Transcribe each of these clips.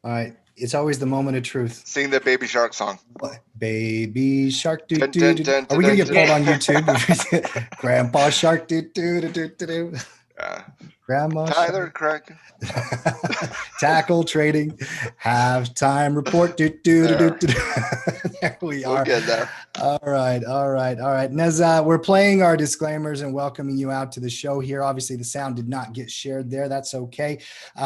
All right. It's always the moment of truth. Sing the Baby Shark song. What? Baby shark doo Dun, doo dun, doo. dun, Are dun, we gonna dun, get dun. pulled on YouTube? Grandpa shark doo doo doo doo doo doo. Uh, Grandma Tyler, shark. Craig. Tackle trading, halftime report. Do, do, do, do, There. do. There we We'll are. get there. All right, all right, all right. And as we're playing our disclaimers and welcoming you out to the show here, obviously the sound did not get shared there. That's okay.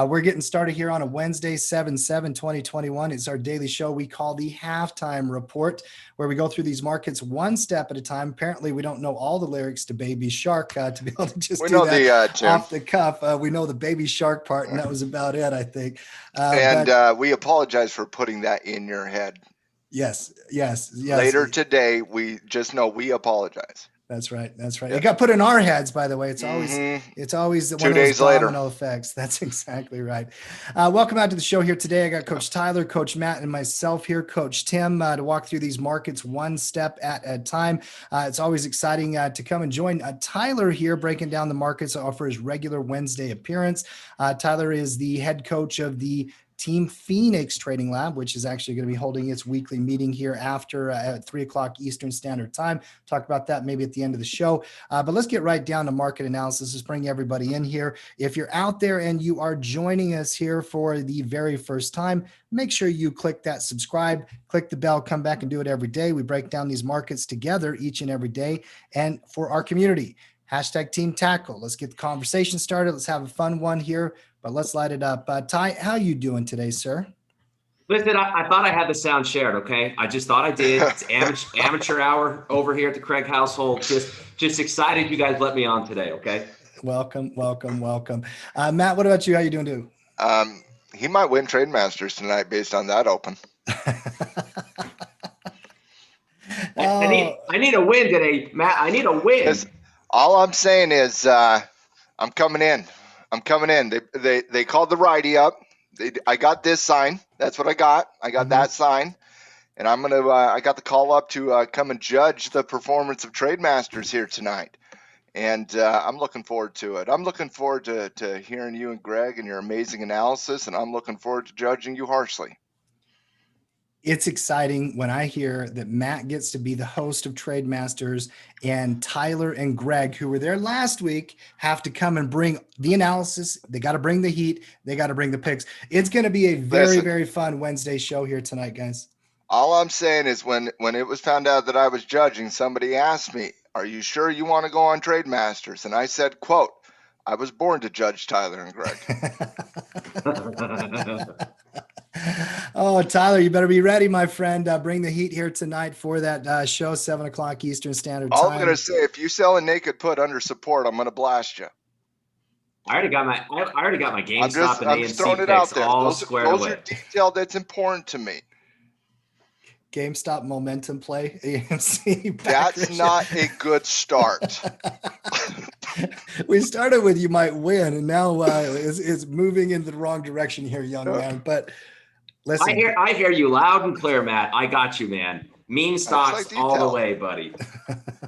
We're getting started here on a Wednesday, 7/7/2021. It's our daily show we call the Halftime Report, where we go through these markets one step at a time. Apparently, we don't know all the lyrics to Baby Shark to be able to just We do know that the tune. off the cuff. We know the Baby Shark part, and that was about it, I think. And But we apologize for putting that in your head. yes, yes, yes. Later today, we just know we apologize. That's right. That's right. It Yes. got put in our heads, by the way. Mm-hmm. It's always one Two of those days later. domino effects. That's exactly right. Welcome out to the show here today. I got Coach Tyler, Coach Matt, and myself here, Coach Tim, to walk through these markets one step at a time. It's always exciting to come and join Tyler here, breaking down the markets for his regular Wednesday appearance. Tyler is the head coach of the Team Phoenix Trading Lab, which is actually going to be holding its weekly meeting here after at 3 o'clock Eastern Standard Time. Talk about that maybe at the end of the show. But let's get right down to market analysis. Just bring everybody in here. If you're out there and you are joining us here for the very first time, make sure you click that subscribe, click the bell, come back and do it every day. We break down these markets together each and every day. And for our community, hashtag Team Tackle. Let's get the conversation started. Let's have a fun one here, but let's light it up. Ty, how you doing today, sir? Listen, I thought I had the sound shared. Okay, I just thought I did. It's amateur hour over here at the Craig household. Just excited you guys let me on today. Okay. Welcome, welcome, welcome. Matt, what about you? How you doing, dude? He might win Trade Masters tonight based on that open. I need a win today, Matt. I need a win. All I'm saying is I'm coming in. I'm coming in. They called the righty up. I got this sign. That's what I got. I got that sign, and I'm gonna. I got the call up to come and judge the performance of Trade Masters here tonight, and I'm looking forward to it. I'm looking forward to hearing you and Greg and your amazing analysis, and I'm looking forward to judging you harshly. It's exciting when I hear that Matt gets to be the host of Trade Masters and Tyler and Greg, who were there last week, have to come and bring the analysis. They got to bring the heat. They got to bring the picks. It's going to be a very, very fun Wednesday show here tonight, guys. All I'm saying is when it was found out that I was judging, somebody asked me, "Are you sure you want to go on Trade Masters?" And I said, quote, "I was born to judge Tyler and Greg." Oh, Tyler, you better be ready, my friend. Bring the heat here tonight for that show, 7 o'clock Eastern Standard Time. All I'm going to say, if you sell a naked put under support, I'm going to blast you. I already got my GameStop and I'm just throwing AMC it out picks there. all Those squared away. are detailed. That's important to me. GameStop momentum play, AMC. That's not a good start. We started with you might win, and now it's moving in the wrong direction here, young man. But listen, I hear you loud and clear, Matt. I got you, man. Meme stocks all the way, buddy.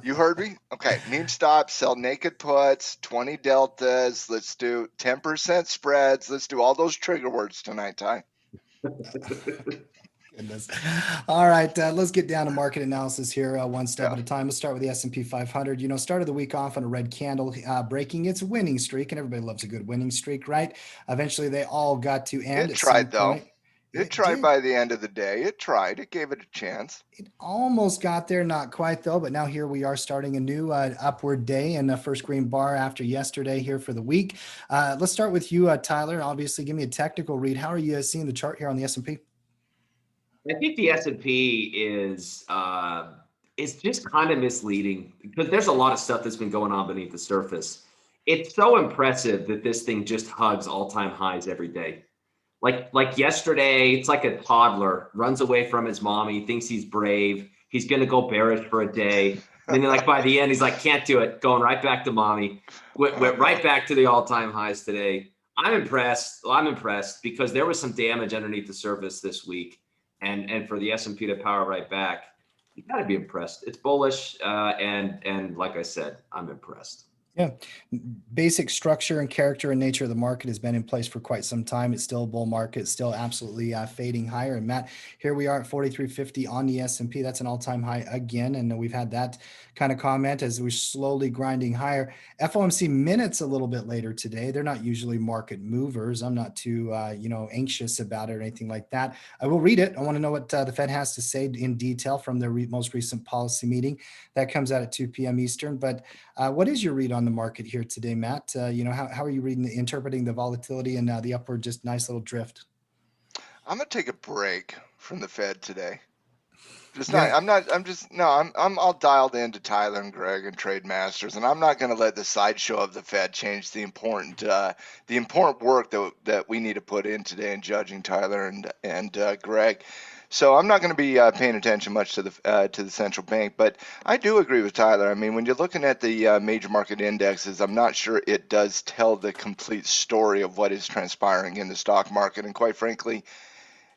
You heard me? Okay. Meme stocks, sell naked puts, 20 deltas. Let's do 10% spreads. Let's do all those trigger words tonight, Ty. Goodness. All right, let's get down to market analysis here one step at a time. Let's start with the S&P 500. You know, started the week off on a red candle, breaking its winning streak, and everybody loves a good winning streak, right? Eventually, they all got to end. It tried, though. It tried by the end of the day. It tried. It gave it a chance. It almost got there, not quite, though. But now here we are starting a new upward day and a first green bar after yesterday here for the week. Let's start with you, Tyler. Obviously, give me a technical read. How are you seeing the chart here on the S&P? I think the S&P is just kind of misleading because there's a lot of stuff that's been going on beneath the surface. It's so impressive that this thing just hugs all-time highs every day. Like yesterday, it's like a toddler runs away from his mommy, thinks he's brave. He's going to go bearish for a day. And then like by the end, he's like, can't do it. Going right back to mommy. Went right back to the all-time highs today. I'm impressed. Well, I'm impressed because there was some damage underneath the surface this week. And for the S&P to power right back, you got to be impressed. It's bullish, and like I said, I'm impressed. Yeah. Basic structure and character and nature of the market has been in place for quite some time. It's still a bull market, it's still absolutely fading higher. And Matt, here we are at 4350 on the S&P. That's an all-time high again. And we've had that kind of comment as we're slowly grinding higher. FOMC minutes a little bit later today. They're not usually market movers. I'm not too, anxious about it or anything like that. I will read it. I want to know what the Fed has to say in detail from their most recent policy meeting. That comes out at 2 p.m. Eastern. But what is your read on the market here today, Matt? How are you interpreting the volatility and the upward, just nice little drift? I'm gonna take a break from the Fed today. Yeah. I'm all dialed into Tyler and Greg and Trade Masters, and I'm not going to let the sideshow of the Fed change the important work that we need to put in today in judging Tyler and Greg. So I'm not going to be paying attention much to the central bank, but I do agree with Tyler. I mean, when you're looking at the major market indexes, I'm not sure it does tell the complete story of what is transpiring in the stock market, and quite frankly,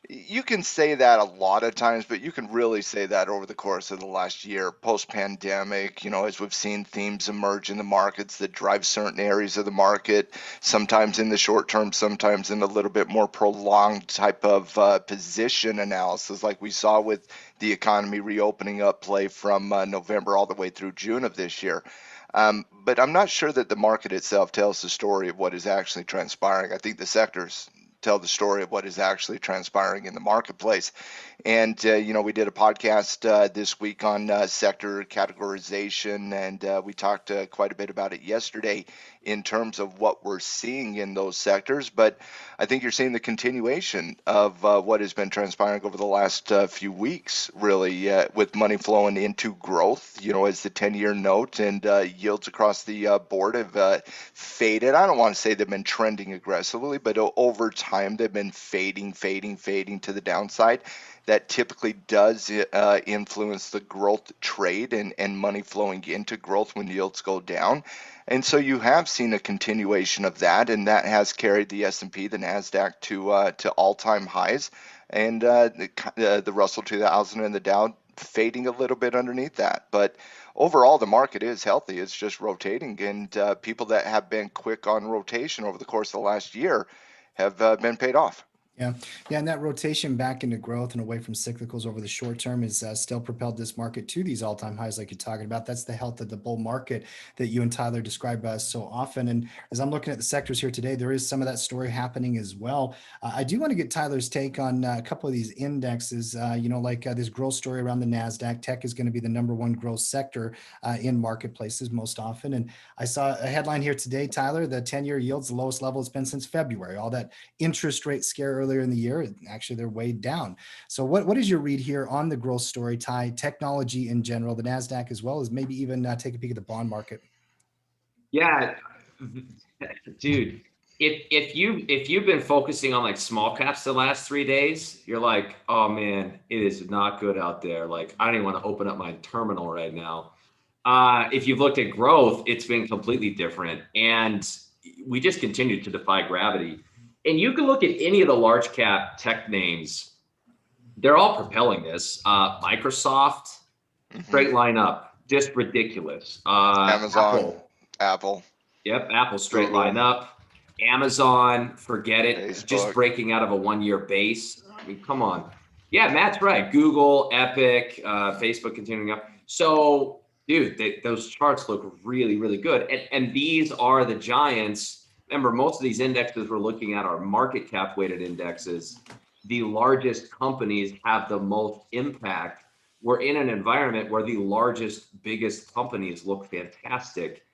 you can say that a lot of times, but you can really say that over the course of the last year, post-pandemic, as we've seen themes emerge in the markets that drive certain areas of the market, sometimes in the short term, sometimes in a little bit more prolonged type of position analysis, like we saw with the economy reopening up play from November all the way through June of this year. But I'm not sure that the market itself tells the story of what is actually transpiring. I think the sectors tell the story of what is actually transpiring in the marketplace. And, we did a podcast this week on sector categorization, and we talked quite a bit about it yesterday in terms of what we're seeing in those sectors. But I think you're seeing the continuation of what has been transpiring over the last few weeks, really, with money flowing into growth, as the 10-year note and yields across the board have faded. I don't want to say they've been trending aggressively, but over time they've been fading to the downside. That typically does influence the growth trade and money flowing into growth when yields go down. And so you have seen a continuation of that, and that has carried the S&P, the NASDAQ to all-time highs, and the Russell 2000 and the Dow fading a little bit underneath that. But overall, the market is healthy. It's just rotating, and people that have been quick on rotation over the course of the last year have been paid off. Yeah. And that rotation back into growth and away from cyclicals over the short term is still propelled this market to these all-time highs like you're talking about. That's the health of the bull market that you and Tyler describe so often. And as I'm looking at the sectors here today, there is some of that story happening as well. I do want to get Tyler's take on a couple of these indexes, like this growth story around the NASDAQ. Tech is going to be the number one growth sector in marketplaces most often. And I saw a headline here today, Tyler, the 10-year yield's the lowest level it's been since February. All that interest rate scare earlier in the year, actually they're way down. So what is your read here on the growth story, Ty, technology in general, the NASDAQ, as well as maybe even take a peek at the bond market? Yeah, dude, if you've been focusing on like small caps the last 3 days, you're like, oh man, it is not good out there. Like, I don't even want to open up my terminal right now. If you've looked at growth, it's been completely different, and we just continue to defy gravity. And you can look at any of the large cap tech names; they're all propelling this. Microsoft, straight line up, just ridiculous. Amazon, Apple. Yep, Apple straight Google. line up. Amazon, forget it. Facebook. Just breaking out of a 1-year base. I mean, come on. Yeah, Matt's right. Google, Epic, Facebook continuing up. So, dude, those charts look really, really good. And these are the giants. Remember, most of these indexes we're looking at are market cap weighted indexes. The largest companies have the most impact. We're in an environment where the largest, biggest companies look fantastic.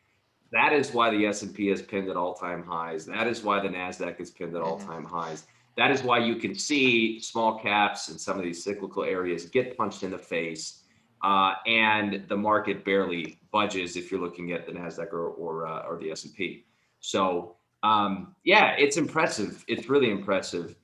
That is why the S&P is pinned at all-time highs. That is why the NASDAQ is pinned at all-time highs. That is why you can see small caps and some of these cyclical areas get punched in the face, and the market barely budges if you're looking at the NASDAQ or the S&P. So, it's impressive. It's really impressive.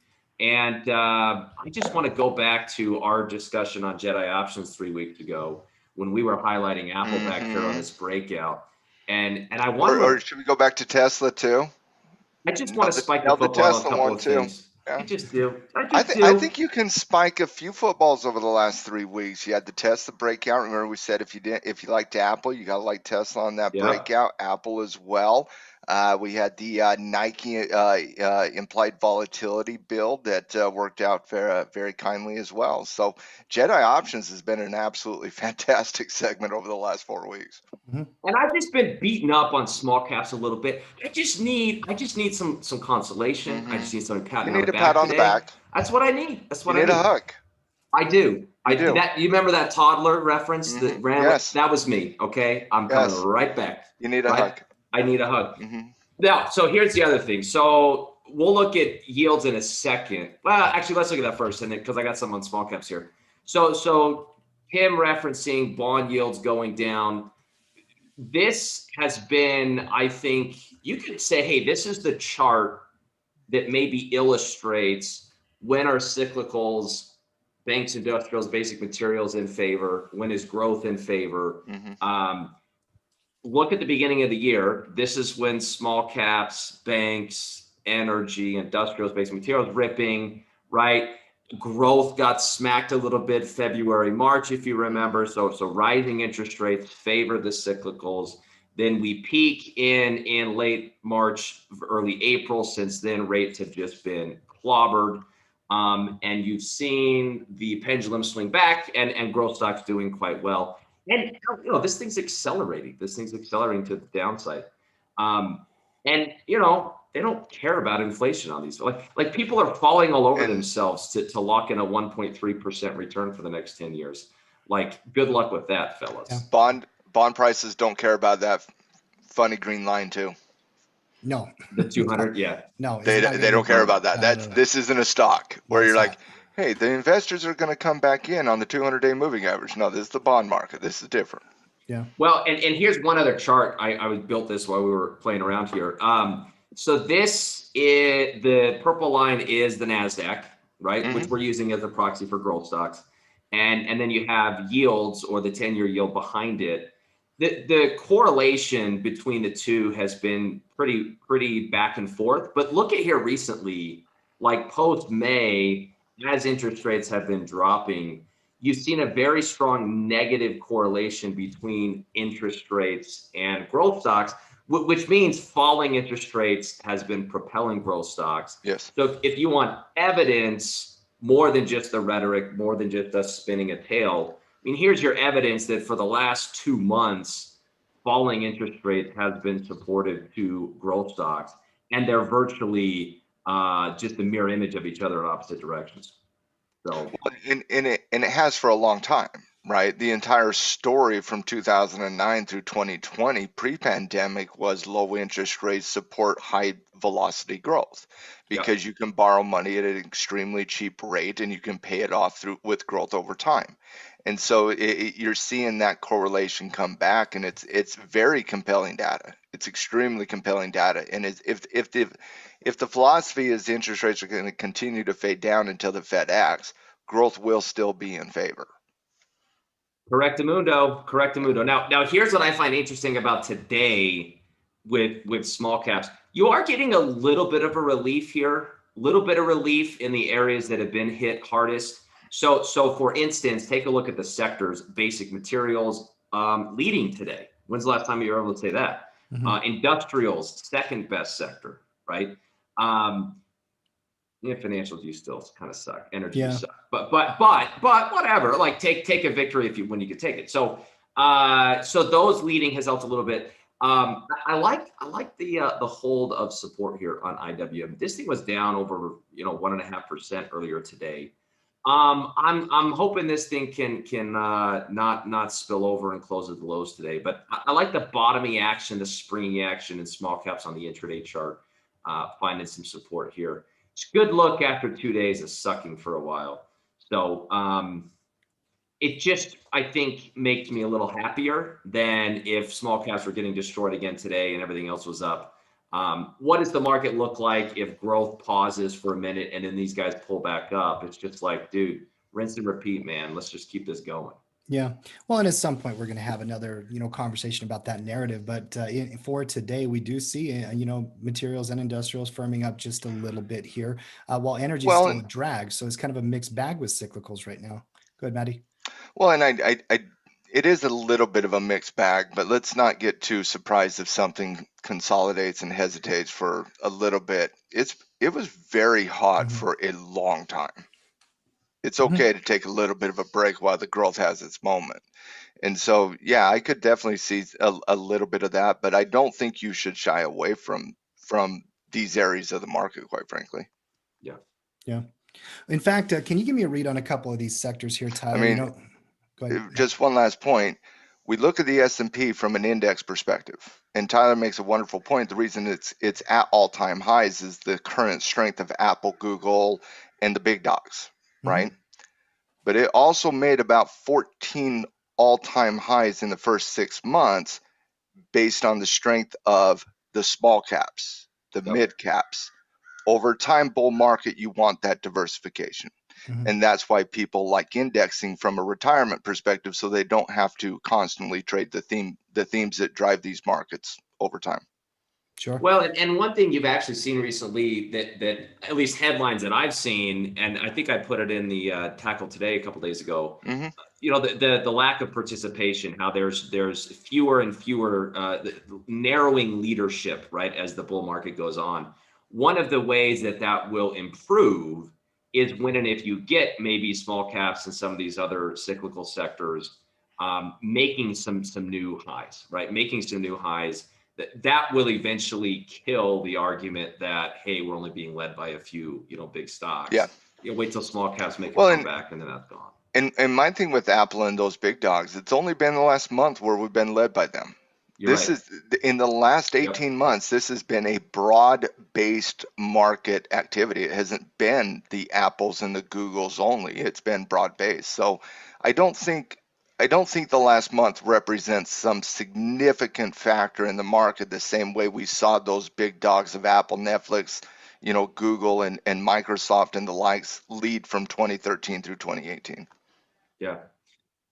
And I just want to go back to our discussion on Jedi options 3 weeks ago when we were highlighting Apple back there on this breakout. And I want or should we go back to Tesla too? I just want to spike the the football on a Tesla couple one of too. things. I just do. I think you can spike a few footballs over the last 3 weeks. You had the Tesla breakout. Remember, we said if you liked Apple, you got to like Tesla on that breakout. Apple as well. We had the Nike implied volatility build that worked out very kindly as well. So Jedi Options has been an absolutely fantastic segment over the last 4 weeks. And I've just been beaten up on small caps a little bit. I just need some consolation. I just need some pat on the back. Pat on the back. That's what I need. That's what I need. You need a hug. I do. I do. You remember that toddler reference that ran? Yes. That was me. Okay, I'm coming right back. You need a hug. I need a hug. Now, so here's the other thing. So we'll look at yields in a second. Well, actually, let's look at that first, and then because I got some on small caps here. So him referencing bond yields going down. This has been, I think, you could say, hey, this is the chart that maybe illustrates when are cyclicals, banks, industrials, basic materials in favor, when is growth in favor. Look at the beginning of the year. This is when small caps, banks, energy, industrials, basic materials ripping, right? Growth got smacked a little bit February, March, if you remember. So rising interest rates favor the cyclicals. Then we peak in late March, early April. Since then, rates have just been clobbered. And you've seen the pendulum swing back and growth stocks doing quite well. And this thing's accelerating. This thing's accelerating to the downside. And they don't care about inflation on these. Like people are falling all over themselves to lock in a 1.3% return for the next 10 years. Like, good luck with that, fellas. Yeah. Bond prices don't care about that funny green line too. No. The 200, yeah. No. They don't care about that. This isn't a stock where you're like, hey, the investors are going to come back in on the 200-day moving average. No, this is the bond market. This is different. Yeah. Well, and here's one other chart. I built this while we were playing around here. So this is the purple line is the NASDAQ, right? Which we're using as a proxy for growth stocks. And then you have yields or the 10-year yield behind it. The correlation between the two has been pretty back and forth. But look at here recently, like post-May, as interest rates have been dropping, you've seen a very strong negative correlation between interest rates and growth stocks, which means falling interest rates has been propelling growth stocks. Yes. So if you want evidence more than just the rhetoric, more than just us spinning a tail, I mean, here's your evidence that for the last 2 months, falling interest rates has been supportive to growth stocks, and they're virtually just a mirror image of each other in opposite directions. So, and it has for a long time, right? The entire story from 2009 through 2020 pre-pandemic was low interest rates support high velocity growth because you can borrow money at an extremely cheap rate and you can pay it off with growth over time. And so you're seeing that correlation come back, and it's very compelling data. It's extremely compelling data. And if the philosophy is interest rates are going to continue to fade down until the Fed acts, growth will still be in favor. Correctamundo. Now here's what I find interesting about today with small caps. You are getting a little bit of a relief here, in the areas that have been hit hardest. So for instance, take a look at the sectors. Basic materials leading today. When's the last time you were able to say that? Industrials, second best sector, right? Financials, you still kind of suck. Energy, you suck. But whatever. Like take a victory when you can take it. So those leading has helped a little bit. I like the hold of support here on IWM. This thing was down over 1.5% earlier today. I'm hoping this thing can not spill over and close at the lows today. But I like the bottoming action, the springy action in small caps on the intraday chart, finding some support here. It's a good look after 2 days of sucking for a while. So it just, I think, makes me a little happier than if small caps were getting destroyed again today and everything else was up. What does the market look like if growth pauses for a minute and then these guys pull back up? It's just like, dude, rinse and repeat, man. Let's just keep this going. Yeah. Well, and at some point we're going to have another, conversation about that narrative. But for today, we do see, materials and industrials firming up just a little bit here, while energy is Well, still a drag. So it's kind of a mixed bag with cyclicals right now. Go ahead, Maddie. well, and it is a little bit of a mixed bag, but let's not get too surprised if something consolidates and hesitates for a little bit. It was very hot Mhm. for a long time. It's Mhm. okay to take a little bit of a break while the growth has its moment. And so, yeah, I could definitely see a little bit of that, but I don't think you should shy away from these areas of the market, quite frankly. Yeah. Yeah. In fact, can you give me a read on a couple of these sectors here, I Tyler? mean, Go ahead. just one last point. We look at the S&P from an index perspective, and Tyler makes a wonderful point. The reason it's at all-time highs is the current strength of Apple, Google, and the big dogs, right? Mhm. But it also made about 14 all-time highs in the first 6 months based on the strength of the small caps, the Yep. mid caps. Over time bull market, you want that diversification. Mhm. And that's why people like indexing from a retirement perspective, so they don't have to constantly trade the themes that drive these markets over time. Sure. Well, and one thing you've actually seen recently that at least headlines that I've seen, and I think I put it in the tackle today a couple days ago. Mm-hmm. The lack of participation, how there's fewer and fewer narrowing leadership, right, as the bull market goes on. One of the ways that will improve is when and if you get maybe small caps and some of these other cyclical sectors making some new highs, right? Making some new highs. That will eventually kill the argument that, hey, we're only being led by a few, big stocks. Yeah. Wait till small caps make a Well, comeback and then that's gone. and my thing with Apple and those big dogs, it's only been the last month where we've been led by them. You're This right. is in the last 18 months, this has been a broad-based market activity. It hasn't been the Apples and the Googles only. It's been broad-based. So I don't think the last month represents some significant factor in the market the same way we saw those big dogs of Apple, Netflix, Google and Microsoft and the likes lead from 2013 through 2018. Yeah.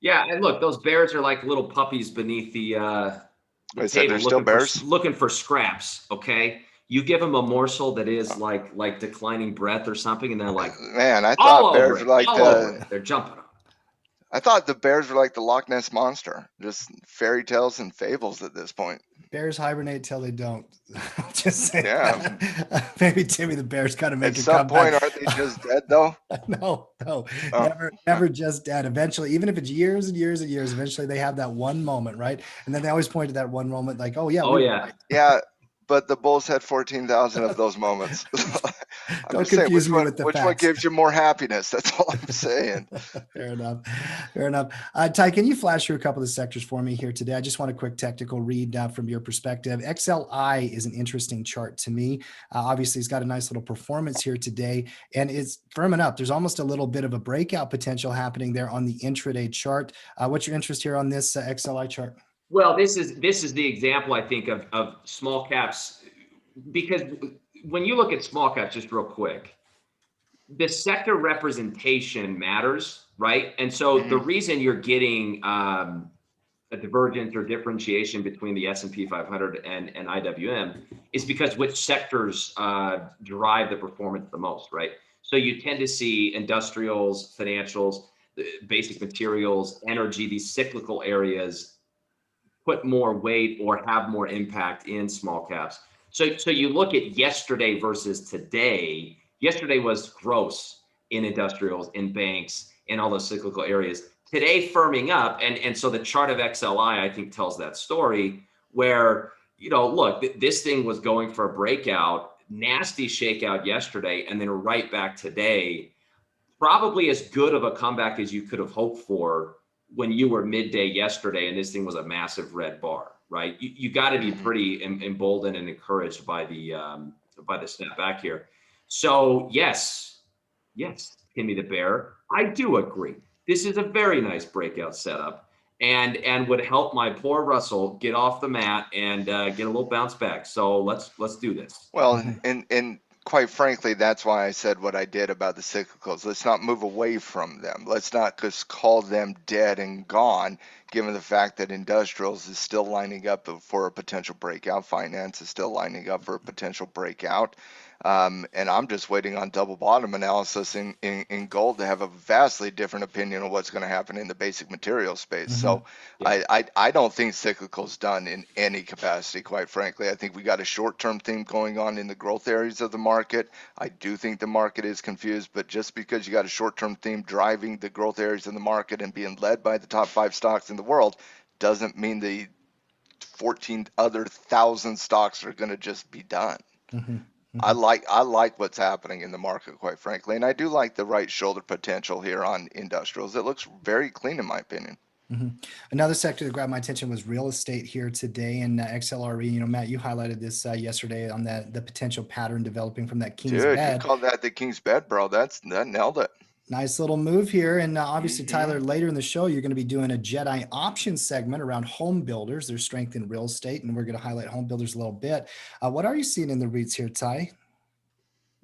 Yeah, and look, those bears are like little puppies beneath the I said table they're still bears. looking for scraps. Okay, you give them a morsel that is Oh. like declining breath or something, and they're like Man, I all thought over bears it, were like all over it. They're jumping on it. I thought the bears were like the Loch Ness monster, just fairy tales and fables at this point. Bears hibernate till they don't. I'll just say Yeah. that. Maybe Timmy the Bear's got to At make a some point, comeback. aren't they just dead though? No, Oh. never just dead. Eventually, even if it's years and years and years, eventually they have that one moment, right? And then they always point to that one moment, like, "Oh yeah, Oh we were yeah. right." Yeah, but the Bulls had 14,000 of those moments. I'm Don't just saying, confuse me with the which one facts. gives you more happiness? That's all I'm saying. Fair enough. Fair enough. Ty, can you flash through a couple of the sectors for me here today? I just want a quick technical read from your perspective. XLI is an interesting chart to me. Obviously, it's got a nice little performance here today and it's firming up. There's almost a little bit of a breakout potential happening there on the intraday chart. What's your interest here on this XLI chart? Well, this is the example I think of small caps, because when you look at small caps, just real quick, the sector representation matters, right? And so the reason you're getting a divergence or differentiation between the S&P 500 and IWM is because which sectors drive the performance the most, right? So you tend to see industrials, financials, basic materials, energy, these cyclical areas put more weight or have more impact in small caps. So you look at yesterday versus today. Yesterday was gross in industrials, in banks, in all those cyclical areas. Today firming up, and so the chart of XLI I think tells that story where look, this thing was going for a breakout, nasty shakeout yesterday, and then right back today. Probably as good of a comeback as you could have hoped for when you were midday yesterday and this thing was a massive red bar, right? You got to be pretty emboldened and encouraged by the snap back here. So yes, Timmy the Bear, I do agree. This is a very nice breakout setup and would help my poor Russell get off the mat and get a little bounce back. So let's do this. Well, and quite frankly, that's why I said what I did about the cyclicals. Let's not move away from them. Let's not just call them dead and gone, given the fact that industrials is still lining up for a potential breakout. Finance is still lining up for a potential breakout. And I'm just waiting on double bottom analysis in gold to have a vastly different opinion on what's going to happen in the basic material space. So I don't think cyclical's done in any capacity, quite frankly. I think we got a short-term theme going on in the growth areas of the market. I do think the market is confused, but just because you got a short-term theme driving the growth areas in the market and being led by the top 5 stocks in the world doesn't mean the 14 other thousand stocks are going to just be done. I like what's happening in the market, quite frankly, and I do like the right shoulder potential here on industrials. It looks very clean in my opinion. Another sector that grabbed my attention was real estate here today, and XLRE. You know, Matt, you highlighted this yesterday on the potential pattern developing from that king's Dude, bed. you called that the king's bed, bro. That nailed it. Nice little move here. And obviously, Tyler, later in the show, you're going to be doing a Jedi option segment around home builders, their strength in real estate. And we're going to highlight home builders a little bit. What are you seeing in the REITs here, Ty?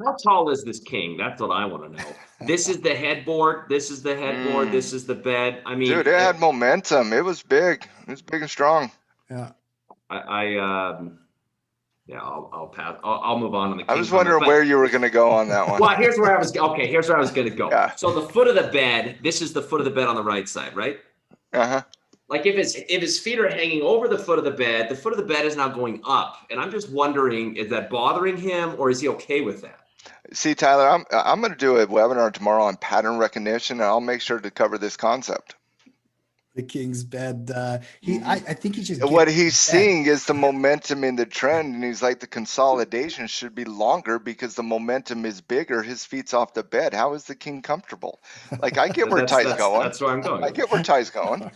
How tall is this king? That's what I want to know. This is the headboard. This is the headboard. This is the bed. I mean, dude, it had momentum. It was big. It was big and strong. Yeah. I'll pass. I'll move on the king. I was wondering where you were going to go on that one. Well, here's where I was. Okay, here's where I was going to go. Yeah. So the foot of the bed. This is the foot of the bed on the right side, right? Like if his feet are hanging over the foot of the bed is now going up, and I'm just wondering, is that bothering him, or is he okay with that? See, Tyler, I'm going to do a webinar tomorrow on pattern recognition, and I'll make sure to cover this concept. The king's bed. I think he's just what he's seeing is the momentum in the trend, and he's like, the consolidation should be longer because the momentum is bigger. His feet's off the bed. How is the king comfortable? Like, I get where Ty's going. That's where I'm going. I get where Ty's going.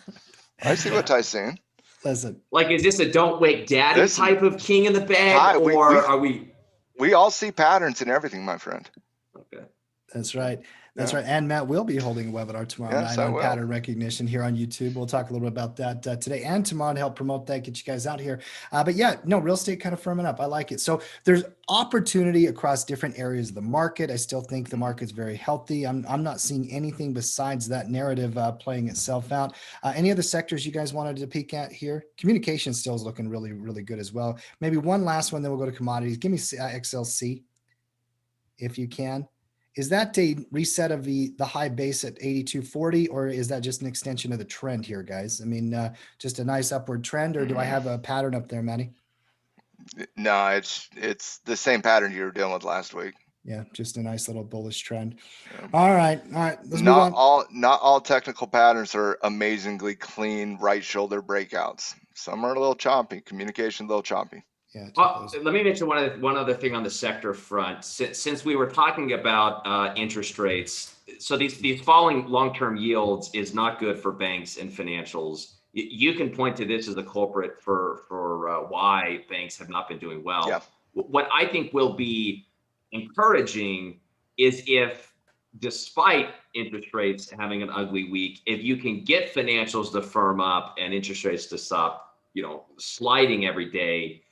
I see what Ty's saying. Listen, like, is this a don't wake daddy type of king in the bed, Ty, are we? We all see patterns in everything, my friend. Okay. That's right. That's right. And Matt will be holding a webinar tomorrow night on pattern recognition here on YouTube. We'll talk a little bit about that today and tomorrow to help promote that, get you guys out here. But yeah, no, real estate kind of firming up. I like it. So there's opportunity across different areas of the market. I still think the market's very healthy. I'm not seeing anything besides that narrative playing itself out. Any other sectors you guys wanted to peek at here? Communication still is looking really, really good as well. Maybe one last one, then we'll go to commodities. Give me XLC if you can. Is that a reset of the high base at 82.40, or is that just an extension of the trend here, guys? I mean, just a nice upward trend, or do I have a pattern up there, Matty? No, it's the same pattern you were dealing with last week. Yeah, just a nice little bullish trend. Yeah. All right. Let's move on. Not all technical patterns are amazingly clean right shoulder breakouts. Some are a little choppy. Communication a little choppy. Yeah. Let me mention one other thing on the sector front. Since we were talking about interest rates, so these falling long-term yields is not good for banks and financials. You can point to this as a culprit for why banks have not been doing well. Yeah. What I think will be encouraging is if, despite interest rates having an ugly week, if you can get financials to firm up and interest rates to stop, sliding every day.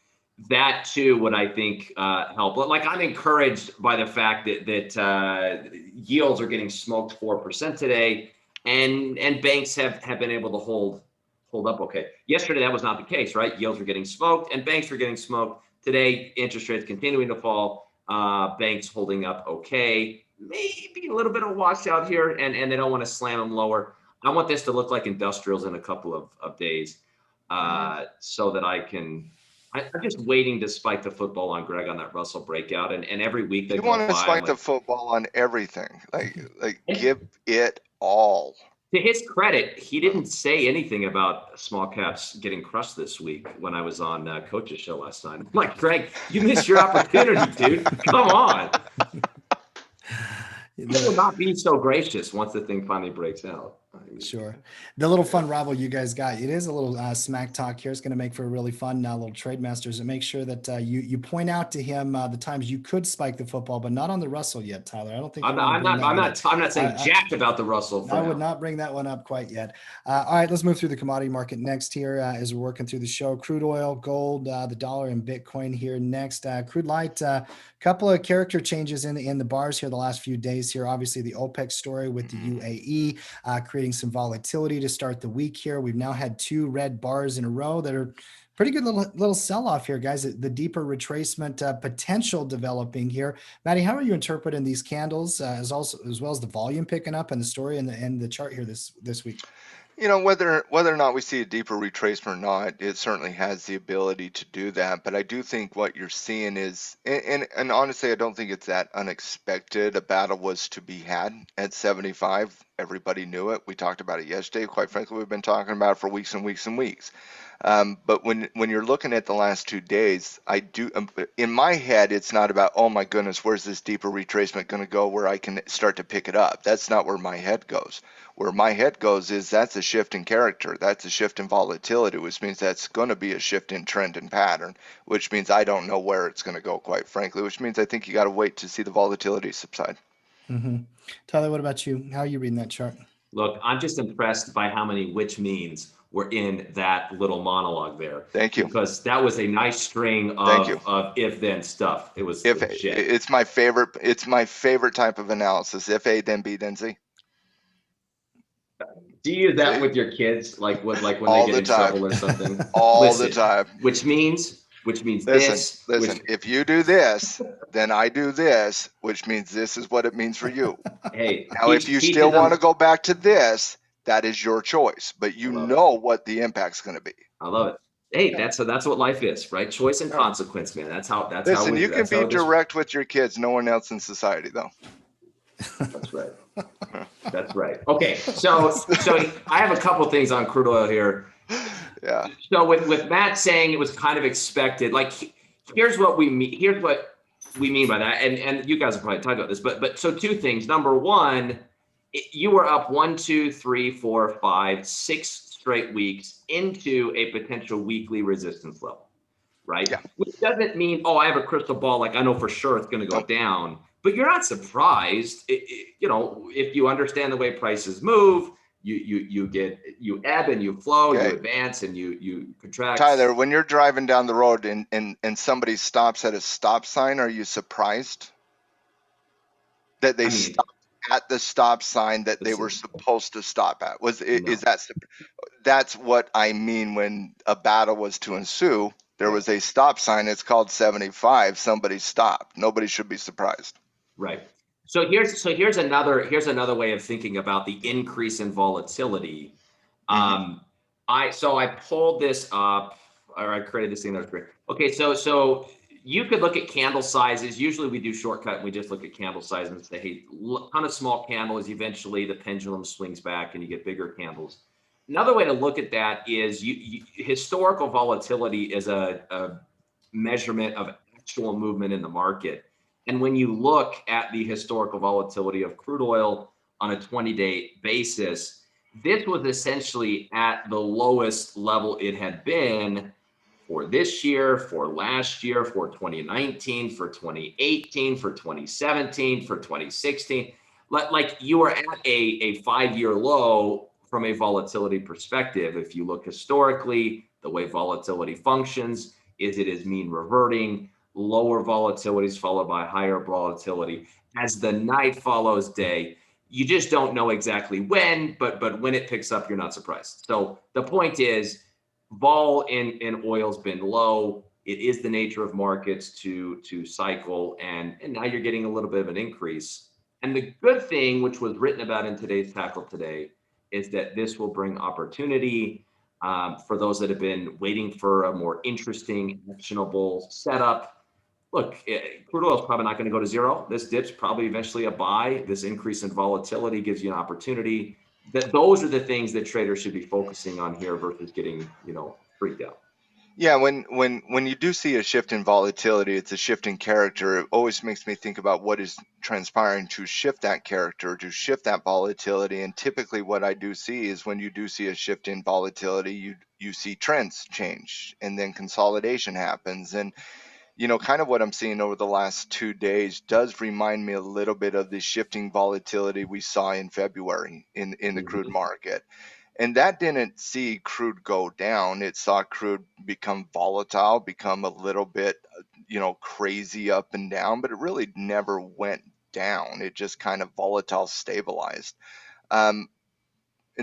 That too would, I think, help. Like, I'm encouraged by the fact that yields are getting smoked 4% today, and banks have been able to hold up okay. Yesterday that was not the case, right? Yields were getting smoked and banks were getting smoked. Today, interest rates continuing to fall, banks holding up okay. Maybe a little bit of washout here, and they don't want to slam them lower. I want this to look like industrials in a couple of days, so that I'm just waiting to spike the football on Greg on that Russell breakout, and every week you want to spike the football on everything, like give it all. To his credit, he didn't say anything about small caps getting crushed this week when I was on Coach's show last night. I'm like, Greg, you missed your opportunity, dude. Come on. He will not be so gracious once the thing finally breaks out. Sure. The little fun rival you guys got, it is a little smack talk here. It's going to make for a really fun little trade masters, and make sure that you point out to him the times you could spike the football, but not on the Russell yet, Tyler. I don't think I'm not saying jack about the Russell. I would not bring that one up quite yet. All right, let's move through the commodity market next here as we're working through the show. Crude oil, gold, the dollar, and Bitcoin here next. Crude light Couple of character changes in the bars here the last few days here. Obviously, the OPEC story with the UAE creating some volatility to start the week here. We've now had 2 red bars in a row that are pretty good little sell-off here, guys. The deeper retracement potential developing here. Matty, how are you interpreting these candles as well as the volume picking up and the story and the chart here this week? Whether or not we see a deeper retracement or not, it certainly has the ability to do that. But I do think what you're seeing is, and honestly, I don't think it's that unexpected. A battle was to be had at 75. Everybody knew it. We talked about it yesterday. Quite frankly, we've been talking about it for weeks and weeks and weeks. But when you're looking at the last 2 days, I do, in my head, it's not about, oh my goodness, where's this deeper retracement going to go where I can start to pick it up? That's not where my head goes. Where my head goes is that's a shift in character. That's a shift in volatility, which means that's going to be a shift in trend and pattern, which means I don't know where it's going to go, quite frankly, which means I think you got to wait to see the volatility subside. Tyler, what about you? How are you reading that chart? Look, I'm just impressed by how many which means were in that little monologue there. Thank you. Because that was a nice string of if-then stuff. It was legit. It's my favorite. It's my favorite type of analysis. If A, then B, then C. Do you use that with your kids, like when All they get in trouble or something? All the time. Which means Listen, this. If you do this, then I do this, which means this is what it means for you. Hey, now, if you still want to go back to this, that is your choice, but you know what the impact's going to be. I love it. Hey, that's what life is, right? Choice and consequence, man. That's how. Listen, you can be direct with your kids. No one else in society, though. That's right. That's right. Okay, so I have a couple things on crude oil here. Yeah. So with Matt saying it was kind of expected, like here's what we mean. Here's what we mean by that, and you guys have probably talked about this, but so 2 things. Number one, you were up 1, 2, 3, 4, 5, 6 straight weeks into a potential weekly resistance level, right? Yeah. Which doesn't mean, oh, I have a crystal ball, like I know for sure it's going to go down. But you're not surprised, if you understand the way prices move, you ebb and you flow, you advance and you contract. Tyler, when you're driving down the road and somebody stops at a stop sign, are you surprised that they stopped at the stop sign that they were supposed to stop at? That's what I mean when a battle was to ensue. There was a stop sign. It's called 75. Somebody stopped. Nobody should be surprised. Right. So here's another way of thinking about the increase in volatility. I pulled this up, or I created this thing that was great. Okay, so you could look at candle sizes. Usually we do shortcut and we just look at candle sizes and say, hey, ton of small candles. Eventually the pendulum swings back and you get bigger candles. Another way to look at that is historical volatility is a measurement of actual movement in the market. And when you look at the historical volatility of crude oil on a 20-day basis, this was essentially at the lowest level it had been for this year, for last year, for 2019, for 2018, for 2017, for 2016. Like you were at a 5-year low from a volatility perspective. If you look historically, the way volatility functions is it is mean reverting. Lower volatility is followed by higher volatility. As the night follows day, you just don't know exactly when, but when it picks up, you're not surprised. So the point is, vol in oil's been low. It is the nature of markets to cycle, and now you're getting a little bit of an increase. And the good thing, which was written about in today's tackle today, is that this will bring opportunity for those that have been waiting for a more interesting, actionable setup. Look, crude oil is probably not going to go to zero. This dip's probably eventually a buy. This increase in volatility gives you an opportunity. Those are the things that traders should be focusing on here versus getting, freaked out. Yeah, when you do see a shift in volatility, it's a shift in character. It always makes me think about what is transpiring to shift that character, to shift that volatility. And typically what I do see is when you do see a shift in volatility, you see trends change and then consolidation happens. And kind of what I'm seeing over the last 2 days does remind me a little bit of the shifting volatility we saw in February in the crude market. And that didn't see crude go down. It saw crude become volatile, become a little bit, crazy up and down, but it really never went down. It just kind of volatile stabilized. And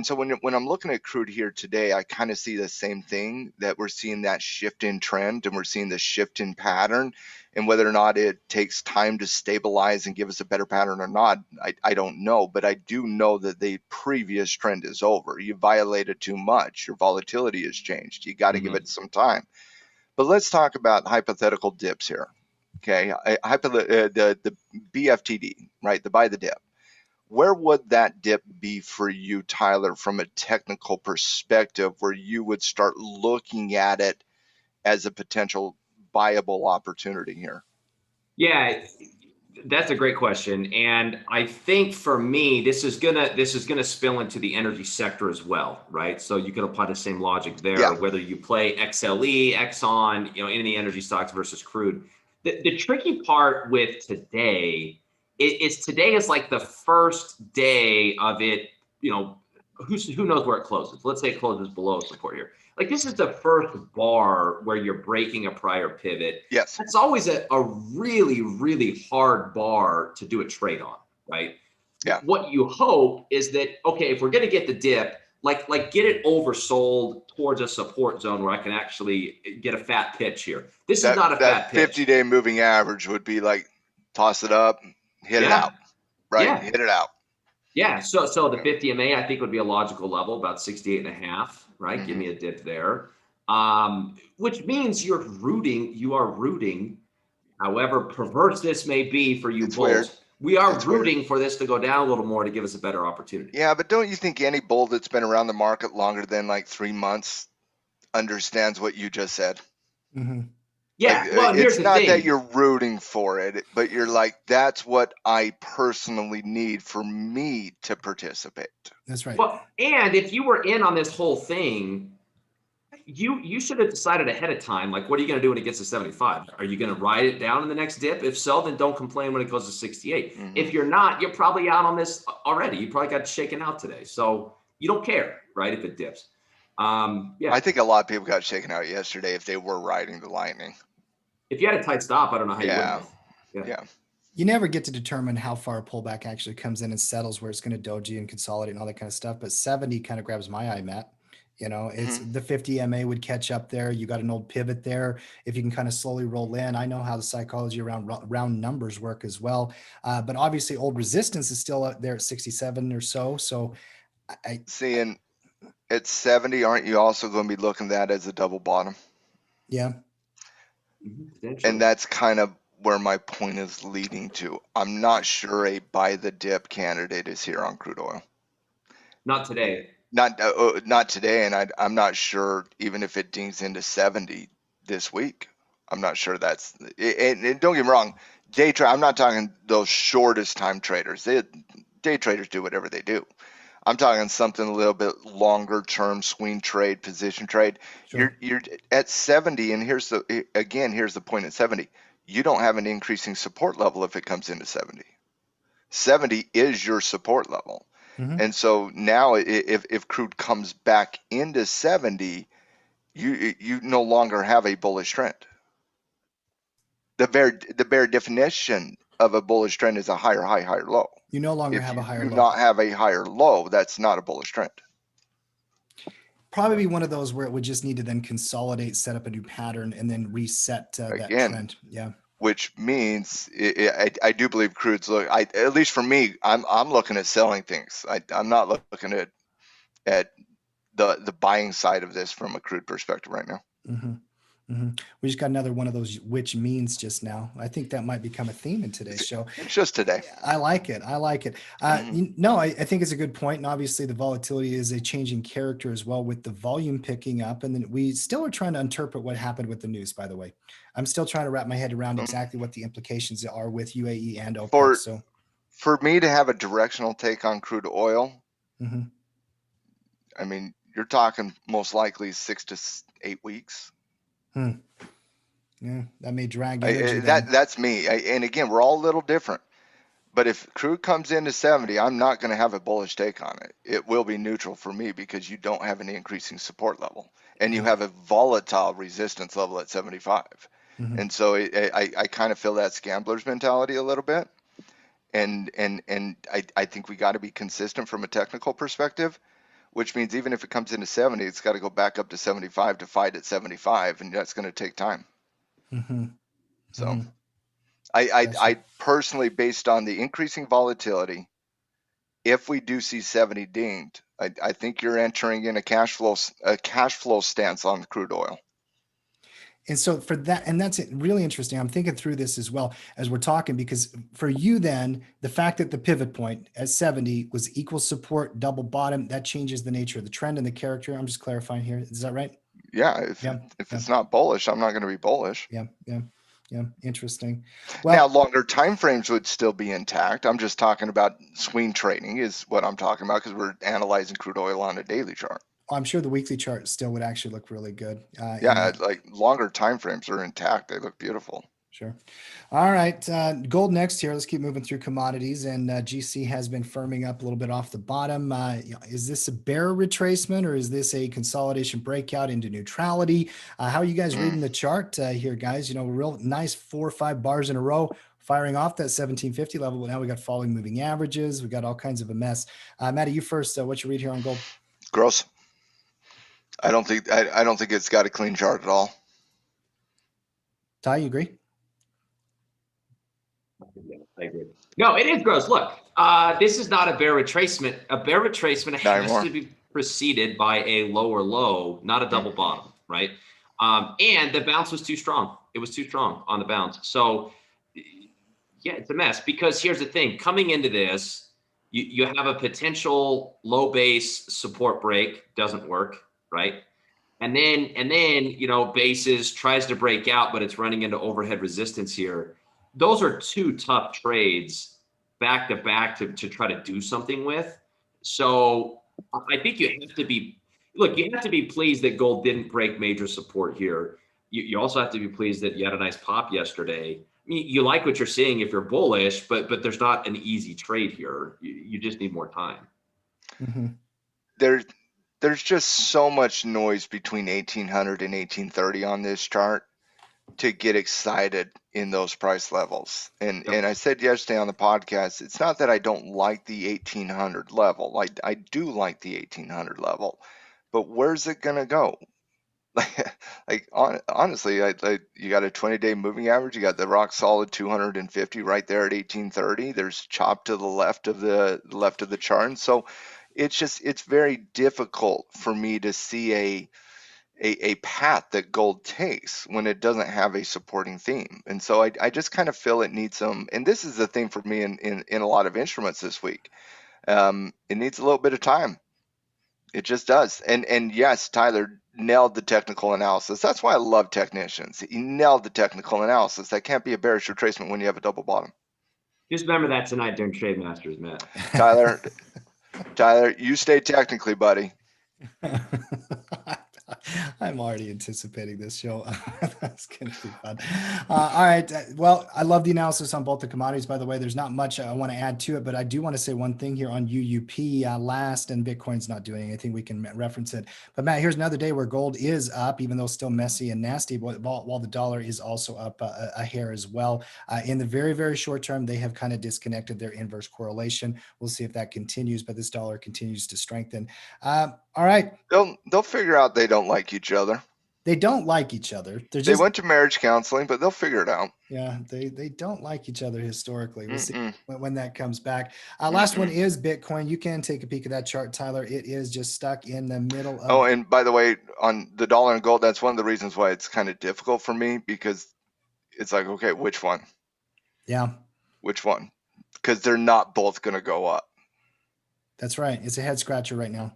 so when I'm looking at crude here today, I kind of see the same thing, that we're seeing that shift in trend and we're seeing the shift in pattern. And whether or not it takes time to stabilize and give us a better pattern or not, I don't know. But I do know that the previous trend is over. You violated too much. Your volatility has changed. You got to give it some time. But let's talk about hypothetical dips here. Okay, the BFTD, right? The buy the dip. Where would that dip be for you, Tyler, from a technical perspective, where you would start looking at it as a potential viable opportunity here? Yeah, that's a great question. And I think for me, this is gonna spill into the energy sector as well, right? So you can apply the same logic there, Yeah. whether you play XLE, Exxon, any of the energy stocks versus crude. The tricky part with today is today is like the first day of it, who knows where it closes. Let's say it closes below support here. Like, this is the first bar where you're breaking a prior pivot. Yes. That's always a really, really hard bar to do a trade on, right? Yeah. What you hope is that, okay, if we're going to get the dip, like get it oversold towards a support zone where I can actually get a fat pitch here. This is not a fat pitch. 50-day moving average would be like, toss it up, hit it out, right? Yeah. Hit it out. Yeah. So the 50 MA, I think, would be a logical level, about 68.5, right? Mm-hmm. Give me a dip there. Which means you are rooting, however perverse this may be for you It's bulls. weird. We are rooting for this to go down a little more to give us a better opportunity. Yeah, but don't you think any bull that's been around the market longer than like 3 months understands what you just said? Mm-hmm. Yeah, well, here's it's the not thing. that you're rooting for it, but you're like, that's what I personally need for me to participate. That's right. Well, and if you were in on this whole thing, you should have decided ahead of time, like, what are you going to do when it gets to 75? Are you going to ride it down in the next dip? If so, then don't complain when it goes to 68. Mm-hmm. If you're not, you're probably out on this already. You probably got shaken out today. So you don't care, right, if it dips. Yeah. I think a lot of people got shaken out yesterday if they were riding the lightning. If you had a tight stop, I don't know how you would. Yeah. You never get to determine how far a pullback actually comes in and settles, where it's going to doji and consolidate and all that kind of stuff. But 70 kind of grabs my eye, Matt. It's the 50 MA would catch up there. You got an old pivot there. If you can kind of slowly roll in, I know how the psychology around round numbers work as well. But obviously old resistance is still out there at 67 or so. So I seeing at 70, aren't you also going to be looking at that as a double bottom? Yeah. And that's kind of where my point is leading to. I'm not sure a buy the dip candidate is here on crude oil. Not today. Not today, and I'm not sure even if it dings into 70 this week. I'm not sure that's and don't get me wrong, day trade. I'm not talking those shortest time traders. Day traders do whatever they do. I'm talking something a little bit longer term, swing trade, position trade. Sure. You're at 70, and here's the point at 70. You don't have an increasing support level if it comes into 70. 70 is your support level. Mm-hmm. And so now if crude comes back into 70, you no longer have a bullish trend. The bare definition of a bullish trend is a higher high, higher low. You no longer have a higher low. If you do not have a higher low, that's not a bullish trend. Probably be one of those where it would just need to then consolidate, set up a new pattern, and then reset that trend. Yeah. Which means I do believe crude's at least for me, I'm looking at selling things. I'm not looking at the buying side of this from a crude perspective right now. Mm-hmm. Mm-hmm. We just got another one of those which means just now. I think that might become a theme in today's show. It's just today. I like it. Mm-hmm. I think it's a good point. And obviously the volatility is a changing character as well, with the volume picking up. And then we still are trying to interpret what happened with the news, by the way. I'm still trying to wrap my head around exactly what the implications are with UAE and OPEC. For me to have a directional take on crude oil, mm-hmm. I mean, you're talking most likely 6 to 8 weeks. Yeah, that may drag energy. That's me. And again, we're all a little different. But if crude comes into 70, I'm not going to have a bullish take on it. It will be neutral for me because you don't have any increasing support level, and you have a volatile resistance level at 75. Mm-hmm. And so I kind of feel that's gambler's mentality a little bit. And I think we got to be consistent from a technical perspective, which means even if it comes into 70, it's got to go back up to 75 to fight at 75, and that's going to take time. Mm-hmm. So Mm-hmm. I personally, based on the increasing volatility, if we do see 70 dinged, I think you're entering in a cash flow stance on the crude oil. And so for that, and that's really interesting. I'm thinking through this as well as we're talking, because for you, then the fact that the pivot point at 70 was equal support, double bottom, that changes the nature of the trend and the character. I'm just clarifying here. Is that right? Yeah. If it's not bullish, I'm not going to be bullish. Yeah. Interesting. Well, now longer time frames would still be intact. I'm just talking about swing trading is what I'm talking about, because we're analyzing crude oil on a daily chart. I'm sure the weekly chart still would actually look really good. Yeah, like longer time frames are intact. They look beautiful. Sure. All right. Gold next here. Let's keep moving through commodities. And GC has been firming up a little bit off the bottom. Is this a bear retracement, or is this a consolidation breakout into neutrality? How are you guys reading the chart here, guys? Real nice 4 or 5 bars in a row firing off that 1750 level. But now we got falling moving averages. We got all kinds of a mess. Matty, you first. What you read here on gold? Gross. I don't think it's got a clean chart at all. Ty, you agree? Yeah, I agree. No, it is gross. Look, this is not a bear retracement. A bear retracement has to be preceded by a lower low, not a double bottom, right? And the bounce was too strong. It was too strong on the bounce. So, yeah, it's a mess, because here's the thing. Coming into this, you have a potential low base support break, doesn't work, right? And then bases tries to break out, but it's running into overhead resistance here. Those are 2 tough trades back to back to try to do something with. So I think you have to be pleased that gold didn't break major support here. You also have to be pleased that you had a nice pop yesterday. I mean, you like what you're seeing if you're bullish, but there's not an easy trade here. You just need more time. Mm-hmm. There's just so much noise between 1800 and 1830 on this chart to get excited in those price levels. And I said yesterday on the podcast, it's not that I don't like the 1800 level. I do like the 1800 level, but where's it gonna go? Honestly, you got a 20-day moving average. You got the rock solid 250 right there at 1830. There's chop to the left of the chart. And so it's very difficult for me to see a path that gold takes when it doesn't have a supporting theme. And so I just kind of feel it needs some, and this is the thing for me in a lot of instruments this week. It needs a little bit of time. It just does. And yes, Tyler nailed the technical analysis. That's why I love technicians. He nailed the technical analysis. That can't be a bearish retracement when you have a double bottom. Just remember that tonight during Trade Masters, Matt. Tyler, you stay technically, buddy. I'm already anticipating this show. That's going to be fun. All right. Well, I love the analysis on both the commodities. By the way, there's not much I want to add to it, but I do want to say one thing here on UUP last, and Bitcoin's not doing anything. We can reference it. But Matt, here's another day where gold is up, even though still messy and nasty, while the dollar is also up a hair as well. In the very, very short term, they have kind of disconnected their inverse correlation. We'll see if that continues, but this dollar continues to strengthen. All right. They'll figure out they don't like each other. They don't like each other. They went to marriage counseling, but they'll figure it out. Yeah, they don't like each other historically. We'll see when that comes back. Last one is Bitcoin. You can take a peek at that chart, Tyler. It is just stuck in the middle of. Oh, and by the way, on the dollar and gold, that's one of the reasons why it's kind of difficult for me, because it's like, okay, which one? Yeah. Which one? Because they're not both going to go up. That's right. It's a head scratcher right now.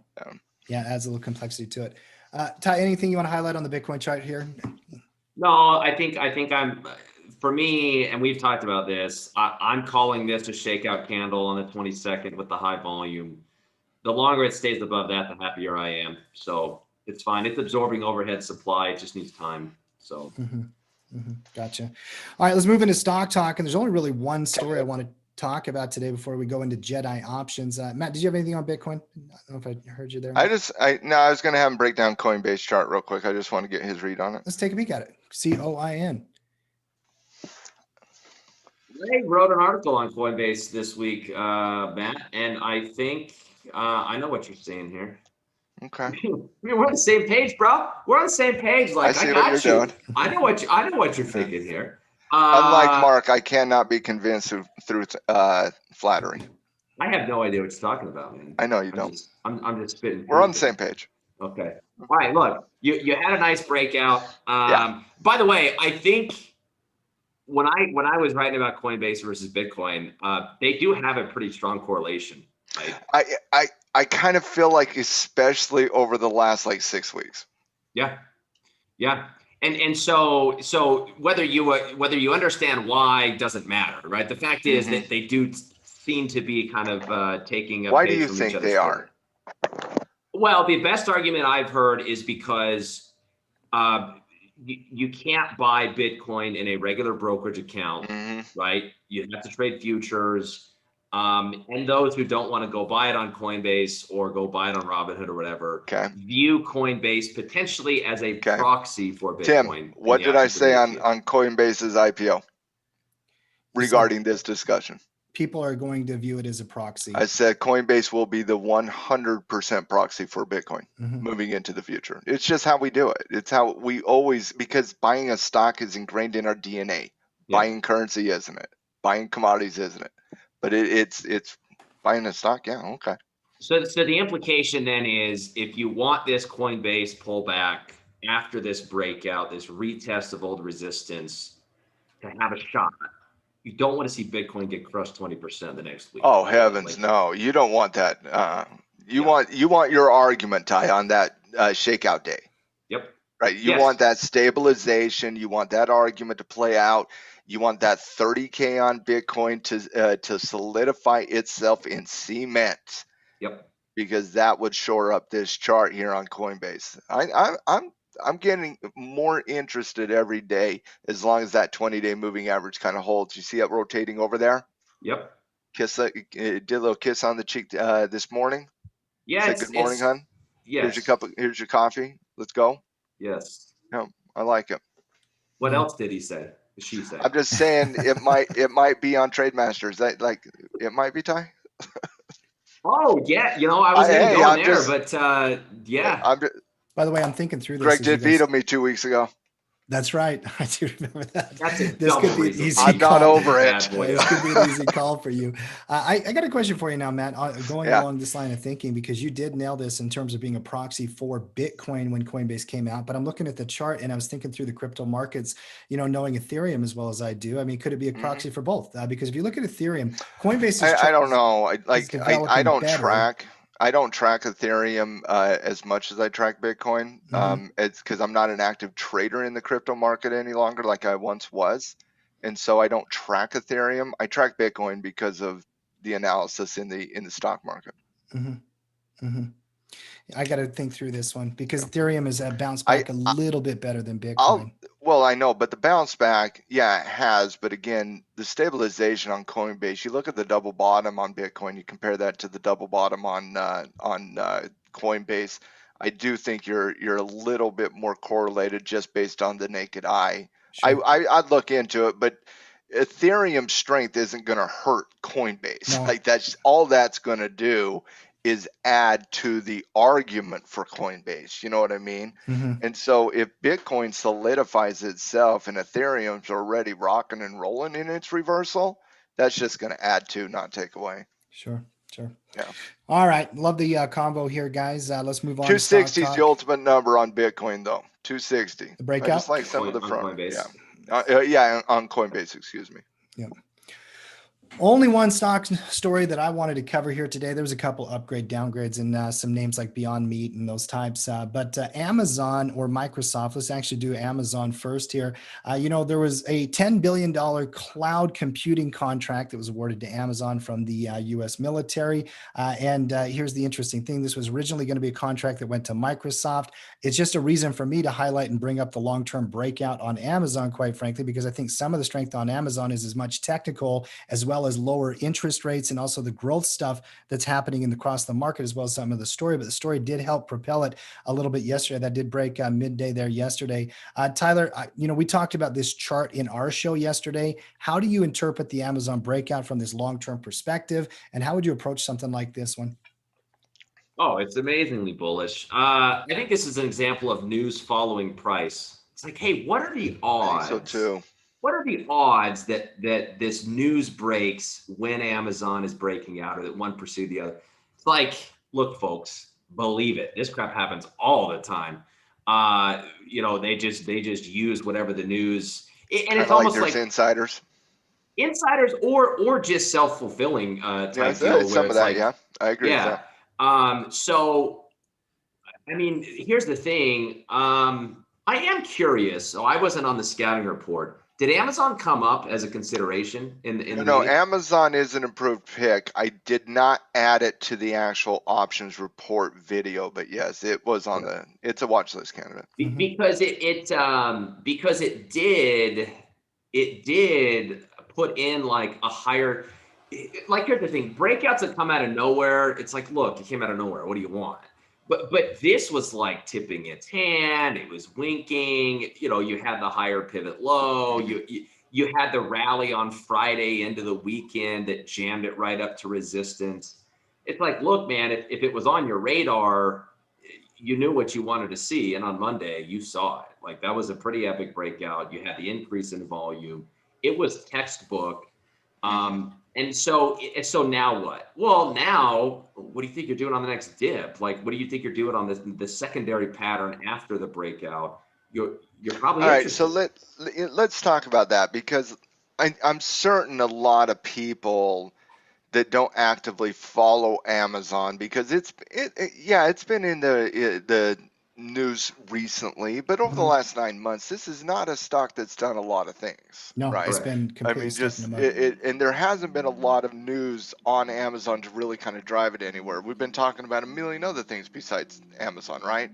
Yeah, it adds a little complexity to it. Ty, anything you want to highlight on the Bitcoin chart here? No, I think for me, and we've talked about this, I'm calling this a shakeout candle on the 22nd with the high volume. The longer it stays above that, the happier I am. So it's fine. It's absorbing overhead supply. It just needs time. So. Gotcha. All right, let's move into stock talk. And there's only really one story I want to talk about today before we go into Jedi options. Matt, did you have anything on Bitcoin? I don't know if I heard you there. I was going to have him break down Coinbase chart real quick. I just want to get his read on it. Let's take a peek at it. COIN. Ray wrote an article on Coinbase this week, Matt, and I think I know what you're saying here. Okay. We're on the same page, bro. We're on the same page. Like I see got what you're you. doing. I know what you're thinking here. Unlike Mark, I cannot be convinced through flattery. I have no idea what you're talking about, man. I know you don't. I'm just spitting. We're on the same page. Okay. All right. Look, you had a nice breakout. Yeah. By the way, I think when I was writing about Coinbase versus Bitcoin, they do have a pretty strong correlation. Right? I kind of feel like, especially over the last like 6 weeks. Yeah. Yeah. And so whether you understand why doesn't matter, right? The fact is that they do seem to be kind of taking a Why page do you from think each other's they are? Well, the best argument I've heard is because you can't buy Bitcoin in a regular brokerage account, right? You have to trade futures. And those who don't want to go buy it on Coinbase or go buy it on Robinhood or whatever, view Coinbase potentially as a proxy for Bitcoin. Tim, what did I say on Coinbase's IPO regarding this discussion? People are going to view it as a proxy. I said Coinbase will be the 100% proxy for Bitcoin moving into the future. It's just how we do it. It's how we always, because buying a stock is ingrained in our DNA. Yeah. Buying currency, isn't it? Buying commodities, isn't it? But it's buying a stock. Yeah. Okay. So the implication then is, if you want this Coinbase pullback after this breakout, this retest of old resistance to have a shot, you don't want to see Bitcoin get crushed 20% the next week. Oh, heavens, no. You don't want that. You want your argument, Ty, on that shakeout day. Yep. Right. You want that stabilization. You want that argument to play out. You want that 30K on Bitcoin to solidify itself in cement. Yep. Because that would shore up this chart here on Coinbase. I'm getting more interested every day as long as that 20-day moving average kind of holds. You see it rotating over there? Yep. Did a little kiss on the cheek this morning. Yeah. Say good morning, hon. Yes. Here's your coffee. Let's go. Yes. Yeah, I like it. What else did he say? She said. I'm just saying it might be on Trademasters. That it might be, Ty. Oh yeah, I was going to go there, but yeah. By the way, I'm thinking through this. Greg did veto me 2 weeks ago. That's right. I do remember that. This could be an easy I'm call. not over it. This could be an easy call for you. I got a question for you now, Matt, going along this line of thinking, because you did nail this in terms of being a proxy for Bitcoin when Coinbase came out. But I'm looking at the chart and I was thinking through the crypto markets, knowing Ethereum as well as I do. I mean, could it be a proxy for both? Because if you look at Ethereum, Coinbase is I don't know. I don't track Ethereum as much as I track Bitcoin. It's because I'm not an active trader in the crypto market any longer like I once was. And so I don't track Ethereum. I track Bitcoin because of the analysis in the stock market. I got to think through this one because Ethereum has bounced back a little bit better than Bitcoin. Well, I know, but the bounce back, it has. But again, the stabilization on Coinbase, you look at the double bottom on Bitcoin, you compare that to the double bottom on Coinbase. I do think you're a little bit more correlated just based on the naked eye. Sure. I'd look into it, but Ethereum strength isn't going to hurt Coinbase. No. Like that's all that's going to do is add to the argument for Coinbase. You know what I mean? And so if Bitcoin solidifies itself and Ethereum's already rocking and rolling in its reversal, that's just going to add to, not take away. Sure. Yeah. All right. Love the combo here, guys. Let's move on. 260 is the ultimate number on Bitcoin, though. 260. The breakout? I just like some of the front. Coinbase. On Coinbase, excuse me. Yeah. Only one stock story that I wanted to cover here today. There was a couple upgrade downgrades and some names like Beyond Meat and those types. But Amazon or Microsoft, let's actually do Amazon first here. There was a $10 billion cloud computing contract that was awarded to Amazon from the U.S. military. And here's the interesting thing. This was originally going to be a contract that went to Microsoft. It's just a reason for me to highlight and bring up the long-term breakout on Amazon, quite frankly, because I think some of the strength on Amazon is as much technical as well well as lower interest rates and also the growth stuff that's happening across the market, as well as some of the story. But the story did help propel it a little bit yesterday. That did break midday there yesterday. Tyler, we talked about this chart in our show yesterday. How do you interpret the Amazon breakout from this long-term perspective, and how would you approach something like this one? Oh, it's amazingly bullish. I think this is an example of news following price. It's like, hey, what are the odds? I think so too. What are the odds that this news breaks when Amazon is breaking out, or that one pursued the other? It's like, look, folks, believe it. This crap happens all the time. They just use whatever the news, and it's almost like insiders or just self-fulfilling type deal. Some of that, like, yeah, I agree with that. So, I mean, here's the thing. I am curious. So I wasn't on the scouting report. Did Amazon come up as a consideration in the meeting? Amazon is an improved pick. I did not add it to the actual options report video, but yes, it was on it's a watch list candidate. Because it did put in like a higher, like, here's the thing, breakouts that come out of nowhere, it's like, look, it came out of nowhere. What do you want? But this was like tipping its hand. It was winking. You had the higher pivot low. You had the rally on Friday into the weekend that jammed it right up to resistance. It's like, look, man, if it was on your radar, you knew what you wanted to see. And on Monday, you saw it. Like, that was a pretty epic breakout. You had the increase in volume. It was textbook. And so now what? Well, now, what do you think you're doing on the next dip? Like, what do you think you're doing on the secondary pattern after the breakout? You're probably all right. So let's talk about that, because I'm certain a lot of people that don't actively follow Amazon, because it's been in the news recently, but over the last 9 months, this is not a stock that's done a lot of things. No, right? It's been completely and there hasn't been a lot of news on Amazon to really kind of drive it anywhere. We've been talking about a million other things besides Amazon, right?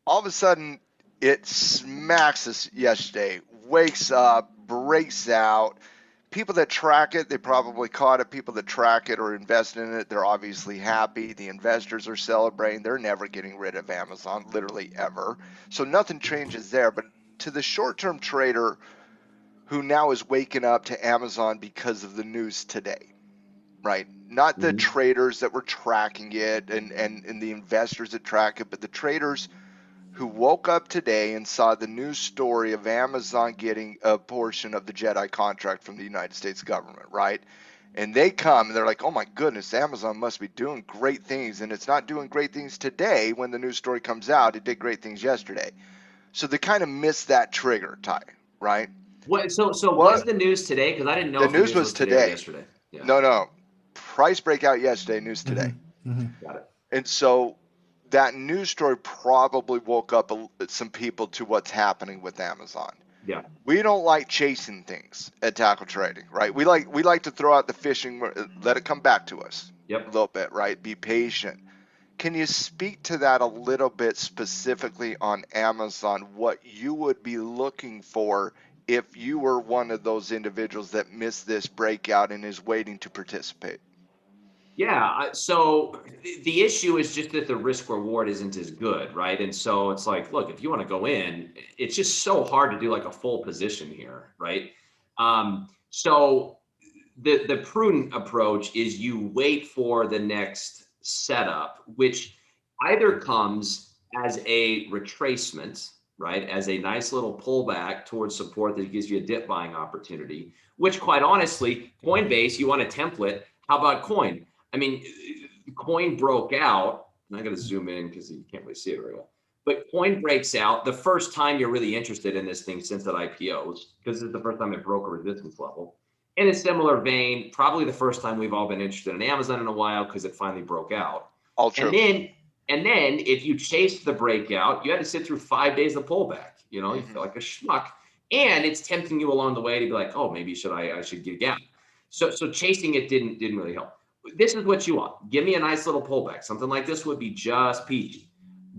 All of a sudden, it smacks us yesterday, wakes up, breaks out. People that track it, they probably caught it. People that track it or invest in it, they're obviously happy. The investors are celebrating. They're never getting rid of Amazon, literally ever. So nothing changes there. But to the short-term trader who now is waking up to Amazon because of the news today, right? Not the traders that were tracking it and the investors that track it, but the traders who woke up today and saw the news story of Amazon getting a portion of the JEDI contract from the United States government, right? And they come and they're like, oh my goodness, Amazon must be doing great things. And it's not doing great things today when the news story comes out. It did great things yesterday. So they kind of missed that trigger, Ty, right? What? So what's the news today? Because I didn't know the news was today or yesterday. Yeah. No. Price breakout yesterday, news today. Got it. And so that news story probably woke up some people to what's happening with Amazon. Yeah. We don't like chasing things at Tackle Trading, right? We like to throw out the fishing, let it come back to us. Yep. A little bit, right? Be patient. Can you speak to that a little bit specifically on Amazon, what you would be looking for if you were one of those individuals that missed this breakout and is waiting to participate? Yeah, so the issue is just that the risk reward isn't as good, right? And so it's like, look, if you want to go in, it's just so hard to do like a full position here, right? So the prudent approach is you wait for the next setup, which either comes as a retracement, right? As a nice little pullback towards support that gives you a dip buying opportunity, which quite honestly, Coinbase, you want a template. How about Coin? I mean, Coin broke out. I'm going to zoom in because you can't really see it very well. But Coin breaks out the first time you're really interested in this thing since that IPO, because this is the first time it broke a resistance level. In a similar vein, probably the first time we've all been interested in Amazon in a while because it finally broke out. All true. And then if you chased the breakout, you had to sit through 5 days of pullback. You know, you feel like a schmuck. And it's tempting you along the way to be like, oh, maybe I should get out. So chasing it didn't really help. This is what you want. Give me a nice little pullback. Something like this would be just peachy.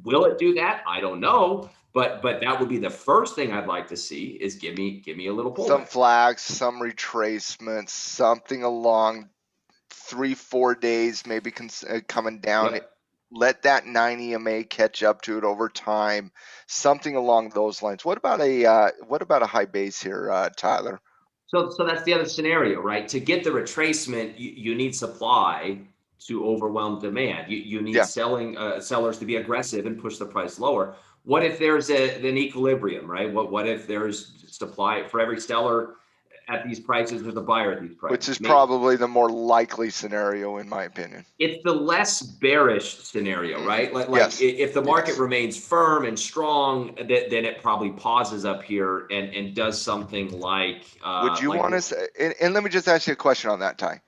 Will it do that? I don't know. But that would be the first thing I'd like to see is give me a little pullback. Some flags, some retracements, something along 3-4 days, maybe coming down. Yep. Let that 9 EMA catch up to it over time, something along those lines. What about a high base here, Tyler? So that's the other scenario, right? To get the retracement, you need supply to overwhelm demand. You need sellers to be aggressive and push the price lower. What if there's an equilibrium, right? What if there's supply for every seller at these prices, there's a buyer at these prices? Which is probably the more likely scenario, in my opinion. It's the less bearish scenario, right? Like yes. If the market remains firm and strong, then it probably pauses up here and does something like. Would you want to? And let me just ask you a question on that, Ty.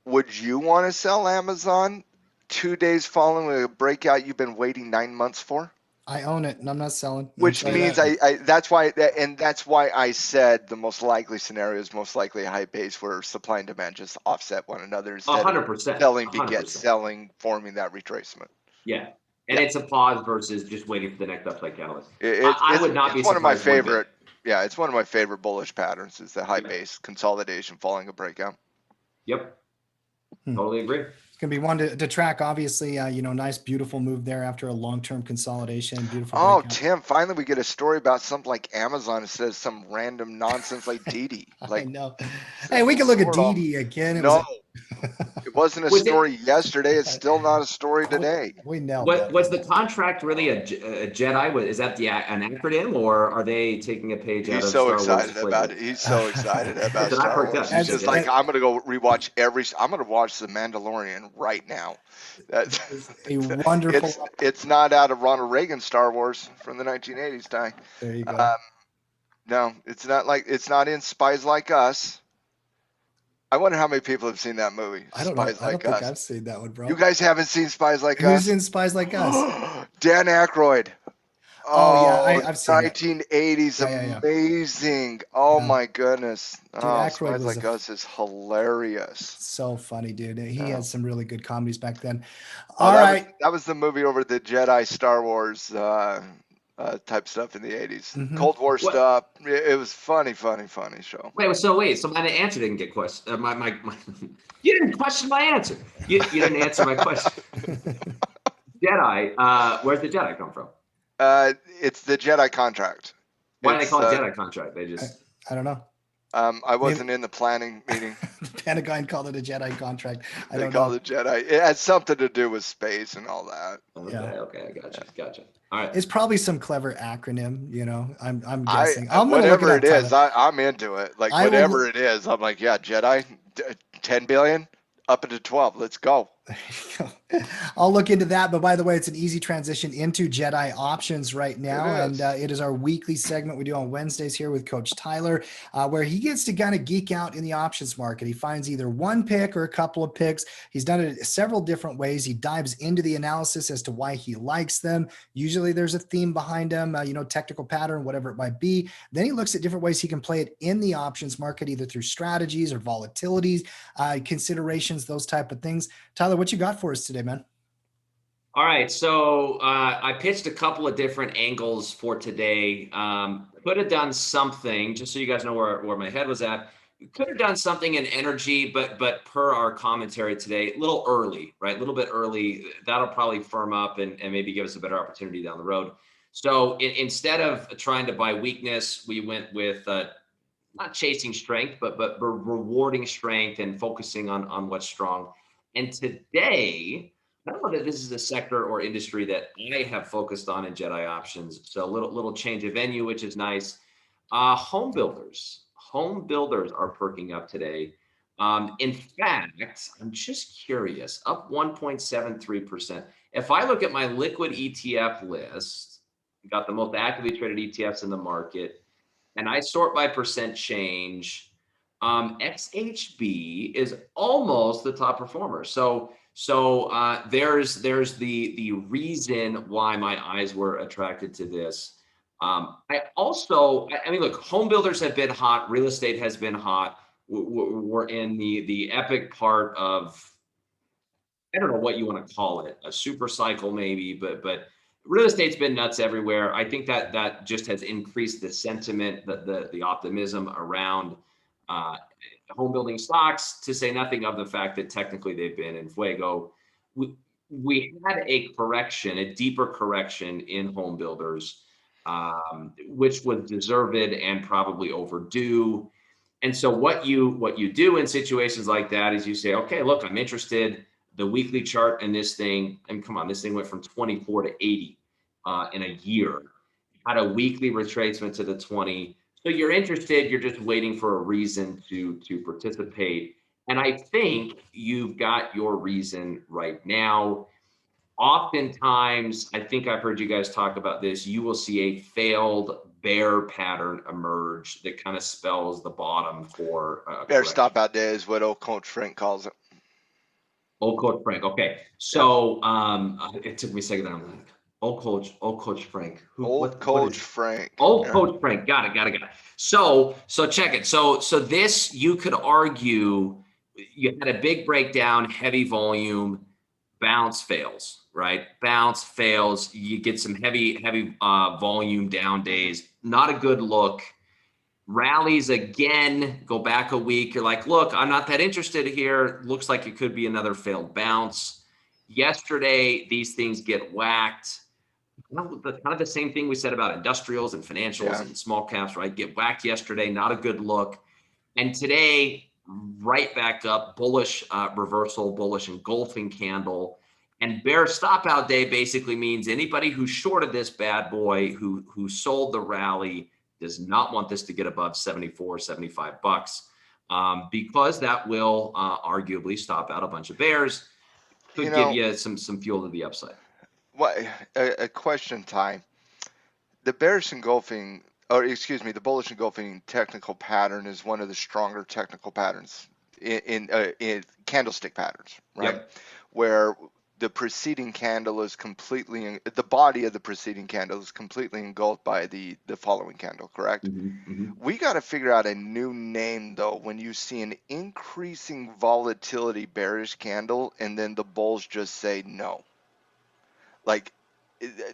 Would you want to sell Amazon 2 days following a breakout you've been waiting 9 months for? I own it and I'm not selling. Which means that's why I said the most likely scenario is most likely a high base where supply and demand just offset one another instead 100%, of selling 100%. beget selling, forming that retracement. Yeah. And it's a pause versus just waiting for the next upside catalyst. I would not be one of my surprised one favorite. Yeah, it's one of my favorite bullish patterns is the high base consolidation following a breakout. Yep. Totally agree. It's going to be one to track, obviously, nice, beautiful move there after a long-term consolidation. Beautiful. Oh, breakout. Tim, finally we get a story about something like Amazon instead of some random nonsense like Didi. I know. Hey, we can look at Didi again. It wasn't a story yesterday. It's still not a story today. We know. Was the contract really a Jedi? Is that an acronym, or are they taking a page out of Star Wars? He's so excited about it. He's so excited about Star Wars. He's just like, I'm going to go rewatch I'm going to watch The Mandalorian right now. That's a wonderful. It's not out of Ronald Reagan's Star Wars from the 1980s, Ty. There you go. No, it's not in Spies Like Us. I wonder how many people have seen that movie. I don't know. I don't think I've seen that one, bro. You guys haven't seen Spies Like Us? Who's in Spies Like Us? Dan Aykroyd. Oh yeah, I've seen 1980s, amazing. Oh my goodness. Dude, Aykroyd Spies Like Us is hilarious. So funny, dude. He had some really good comedies back then. That was the movie over the Jedi Star Wars type stuff in the 80s. Mm-hmm. Cold War stuff. It was funny show. So my answer didn't get questioned. You didn't question my answer. You didn't answer my question. Jedi. Where's the Jedi come from? It's the Jedi contract. Why do they call it Jedi contract? They just. I don't know. I wasn't in the planning meeting. The Pentagon called it a Jedi contract. They called it Jedi. It has something to do with space and all that. Okay, I gotcha. All right. It's probably some clever acronym, I'm guessing. Whatever it is, I'm into it. Like whatever it is, I'm like, yeah, Jedi, 10 billion, up into 12. Let's go. There you go. I'll look into that. But by the way, it's an easy transition into Jedi options right now. And it is our weekly segment we do on Wednesdays here with Coach Tyler, where he gets to kind of geek out in the options market. He finds either one pick or a couple of picks. He's done it several different ways. He dives into the analysis as to why he likes them. Usually there's a theme behind them, technical pattern, whatever it might be. Then he looks at different ways he can play it in the options market, either through strategies or volatilities, considerations, those type of things. Tyler, what you got for us today, man? All right. So I pitched a couple of different angles for today. Could have done something, just so you guys know where my head was at. Could have done something in energy, but per our commentary today, a little early, right? A little bit early. That'll probably firm up and maybe give us a better opportunity down the road. So instead of trying to buy weakness, we went with not chasing strength, but rewarding strength and focusing on what's strong. And today, I don't know that this is a sector or industry that I have focused on in Jedi options. So a little change of venue, which is nice. Home builders are perking up today. In fact, I'm just curious, up 1.73%. If I look at my liquid ETF list, got the most actively traded ETFs in the market, and I sort by percent change, XHB is almost the top performer. So there's the reason why my eyes were attracted to this. I mean, look, home builders have been hot. Real estate has been hot. We're in the epic part of, I don't know what you want to call it, a super cycle maybe, but real estate's been nuts everywhere. I think that just has increased the sentiment, the optimism around home building stocks, to say nothing of the fact that technically they've been in fuego. We had a correction, a deeper correction in home builders, which was deserved and probably overdue. And so what you do in situations like that is you say, okay, look, I'm interested. The weekly chart in this thing, and come on, this thing went from 24 to 80 in a year. Had a weekly retracement to the 20. So you're interested, you're just waiting for a reason to participate. And I think you've got your reason right now. Oftentimes, I think I've heard you guys talk about this, you will see a failed bear pattern emerge that kind of spells the bottom for bear stop out day is what old Coach Frank calls it. Old Coach Frank. Okay. So it took me a second. I'm like, old Coach Frank. Coach Frank. Old Coach Frank. Got it. So check it. So this, you could argue, you had a big breakdown, heavy volume, bounce fails, right? Bounce fails. You get some heavy volume down days. Not a good look. Rallies again, go back a week. You're like, look, I'm not that interested here. Looks like it could be another failed bounce. Yesterday, these things get whacked. Kind of the same thing we said about industrials and financials and small caps, right? Get whacked yesterday, not a good look. And today, right back up, bullish reversal, bullish engulfing candle. And bear stop out day basically means anybody who shorted this bad boy, who sold the rally, does not want this to get above 74, 75 bucks, because that will arguably stop out a bunch of bears. Could give you some fuel to the upside. What a question, Ty. The bullish engulfing technical pattern is one of the stronger technical patterns in candlestick patterns, right? Yep. Where the preceding candle is the body of the preceding candle is completely engulfed by the following candle, correct? Mm-hmm. We got to figure out a new name, though, when you see an increasing volatility bearish candle and then the bulls just say no. Like,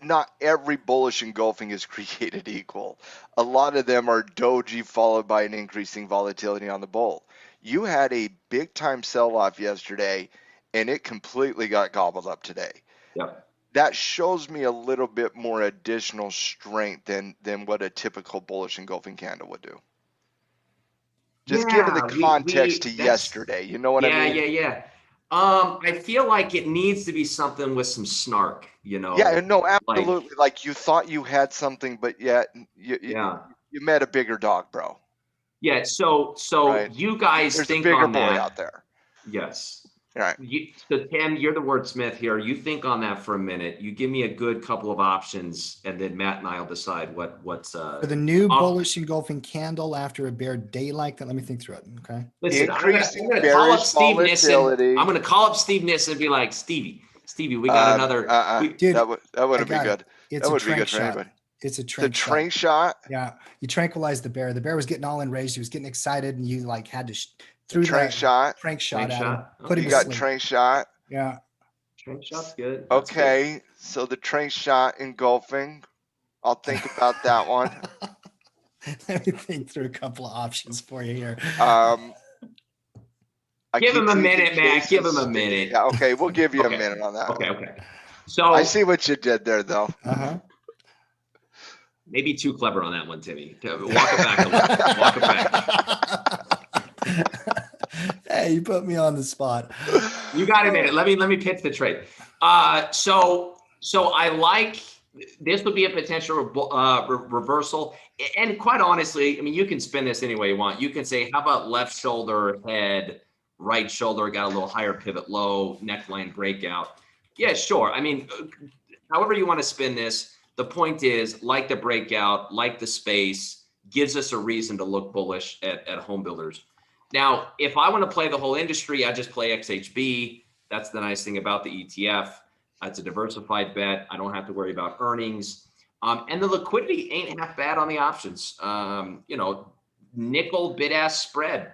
not every bullish engulfing is created equal. A lot of them are doji followed by an increasing volatility on the bull. You had a big time sell-off yesterday, and it completely got gobbled up today. Yep. That shows me a little bit more additional strength than what a typical bullish engulfing candle would do. Just given the context to yesterday, you know what I mean? Yeah. I feel like it needs to be something with some snark, you know? Yeah, no, absolutely. Like you thought you had something, but yet you met a bigger dog, bro. Yeah, so right? You guys There's think a bigger on boy that. out there. Yes. All right. So Tim, you're the wordsmith here. You think on that for a minute. You give me a good couple of options, and then Matt and I will decide what's for the new bullish engulfing candle after a bear day like that. Let me think through it. Okay. Listen, I'm gonna call up Steve Nissen. I'm gonna call up Steve Nissen and be like, Stevie, we got another. Dude, that wouldn't be good. That would be good for anybody. It's a trank shot. Yeah, you tranquilize the bear. The bear was getting all enraged. He was getting excited, and you like had to through trank shot at him. Put him to sleep. Trank shot. Yeah, trank shot's good. That's okay, good. So the trank shot engulfing. I'll think about that one. Let me think through a couple of options for you here. Give him a minute, Matt. Give him a minute. Yeah, okay, we'll give you a minute on that. Okay. So I see what you did there, though. Maybe too clever on that one, Timmy. Walk it back a little. Walk it back. Hey, you put me on the spot. You got a minute. Let me pitch the trade. So I like this would be a potential reversal. And quite honestly, I mean, you can spin this any way you want. You can say, how about left shoulder, head, right shoulder, got a little higher pivot low, neckline breakout. Yeah, sure. I mean, however you want to spin this, the point is, like the breakout, like the space, gives us a reason to look bullish at home builders. Now, if I want to play the whole industry, I just play XHB. That's the nice thing about the ETF. It's a diversified bet. I don't have to worry about earnings. And the liquidity ain't half bad on the options. Nickel bid-ask spread.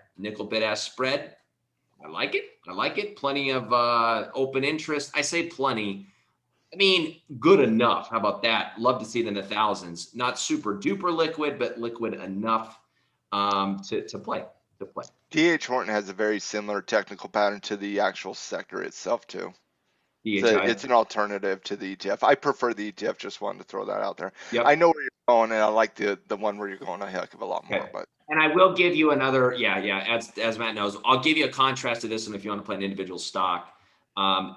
I like it. Plenty of open interest. I say plenty. I mean, good enough. How about that? Love to see it in the thousands. Not super duper liquid, but liquid enough to play. DH Horton has a very similar technical pattern to the actual sector itself too. So DHI. it's an alternative to the ETF. I prefer the ETF. Just wanted to throw that out there. Yep. I know where you're going, and I like the one where you're going a heck of a lot more. Okay. But And I will give you another, as Matt knows, I'll give you a contrast to this one if you want to play an individual stock.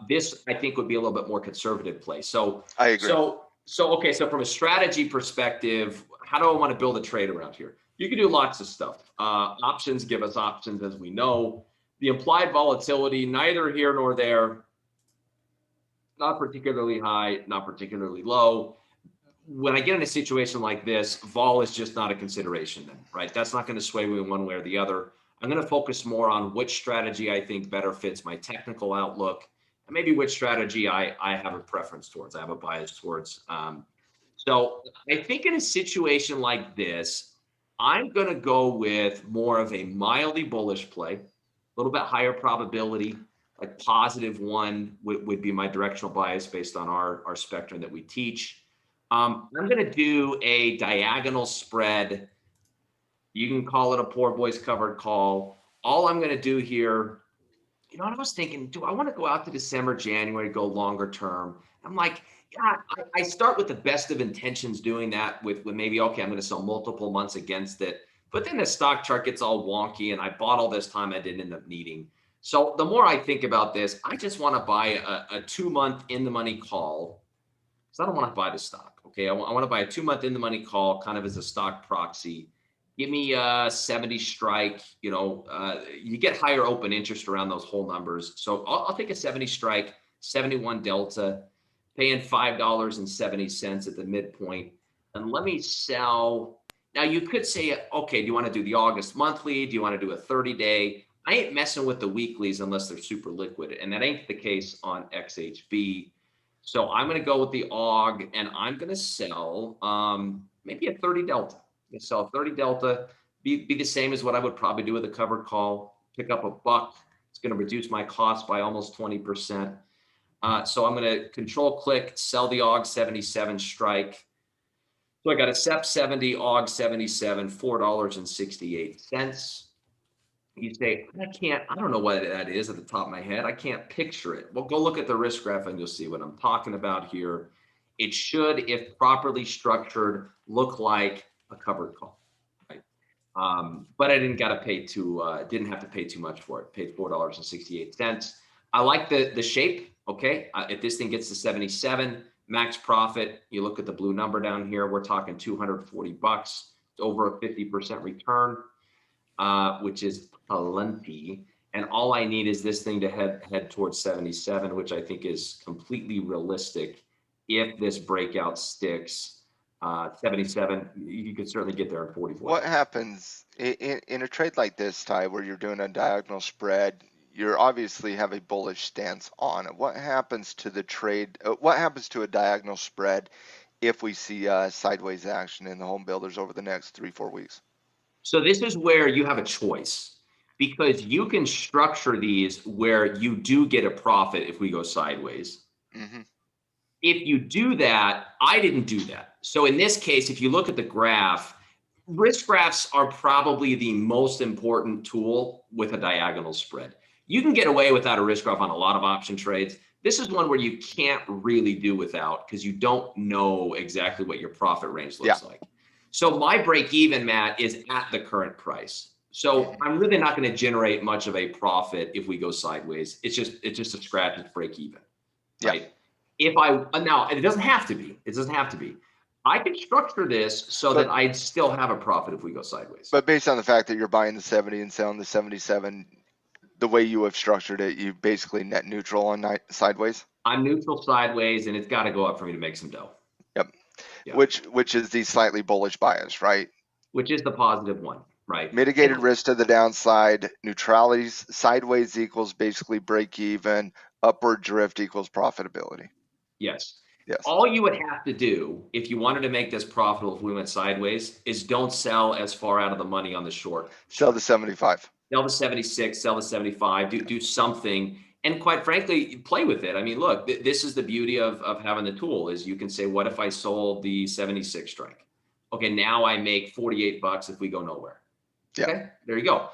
This, I think, would be a little bit more conservative play. So I agree. Okay, so from a strategy perspective, how do I want to build a trade around here? You can do lots of stuff. Options give us options, as we know. The implied volatility, neither here nor there, not particularly high, not particularly low. When I get in a situation like this, vol is just not a consideration then, right? That's not going to sway me one way or the other. I'm going to focus more on which strategy I think better fits my technical outlook, and maybe which strategy I have a preference towards, I have a bias towards. So I think in a situation like this, I'm going to go with more of a mildly bullish play, a little bit higher probability, like +1 would be my directional bias based on our spectrum that we teach. I'm going to do a diagonal spread. You can call it a poor boy's covered call. All I'm going to do here, you know what I was thinking, do I want to go out to December, January, go longer term? I'm like, yeah, I start with the best of intentions doing that with maybe, okay, I'm going to sell multiple months against it. But then the stock chart gets all wonky and I bought all this time I didn't end up needing. So the more I think about this, I just want to buy a 2-month in the money call. So I don't want to buy the stock. Okay. I want to buy a 2-month in the money call kind of as a stock proxy. Give me a 70 strike, you get higher open interest around those whole numbers. So I'll take a 70 strike, 71 delta, paying $5.70 at the midpoint. And let me sell. Now you could say, okay, do you want to do the August monthly? Do you want to do a 30-day? I ain't messing with the weeklies unless they're super liquid. And that ain't the case on XHB. So I'm going to go with the AUG and I'm going to sell maybe a 30 delta. I'm going to sell a 30 delta, be the same as what I would probably do with a covered call, pick up $1. It's going to reduce my cost by almost 20%. So I'm going to control click, sell the AUG 77 strike. So I got a SEP 70, AUG 77, $4.68. You say, I don't know what that is at the top of my head. I can't picture it. Well, go look at the risk graph and you'll see what I'm talking about here. It should, if properly structured, look like a covered call, right? But I didn't have to pay too much for it. Paid $4.68. I like the shape. Okay. If this thing gets to 77, max profit, you look at the blue number down here, we're talking $240. It's over a 50% return. Which is plenty. And all I need is this thing to head towards 77, which I think is completely realistic. If this breakout sticks, 77, you could certainly get there in 44. What happens in a trade like this, Ty, where you're doing a diagonal spread? You obviously have a bullish stance on it. What happens to the trade? What happens to a diagonal spread if we see sideways action in the home builders over the next 3-4 weeks? So this is where you have a choice, because you can structure these where you do get a profit if we go sideways. Mm-hmm. If you do that, I didn't do that. So in this case, if you look at the graph, risk graphs are probably the most important tool with a diagonal spread. You can get away without a risk graph on a lot of option trades. This is one where you can't really do without, because you don't know exactly what your profit range looks like. So my break even, Matt, is at the current price. So I'm really not going to generate much of a profit if we go sideways. It's just a scratch. It's break even, right? Now it doesn't have to be. It doesn't have to be. I can structure this so that I'd still have a profit if we go sideways. But based on the fact that you're buying the 70 and selling the 77, the way you have structured it, you basically net neutral on sideways. I'm neutral sideways, and it's got to go up for me to make some dough. Yep. Which is the slightly bullish bias, right? Which is the positive one, right? Mitigated risk to the downside, neutrality, sideways equals basically break even, upward drift equals profitability. Yes. Yes. All you would have to do if you wanted to make this profitable if we went sideways is don't sell as far out of the money on the short. Sell the 75. Sell the 76, sell the 75, do something. And quite frankly, play with it. I mean, look, this is the beauty of having the tool is you can say, what if I sold the 76 strike? Okay, now I make 48 bucks if we go nowhere. Yeah. Okay, there you go.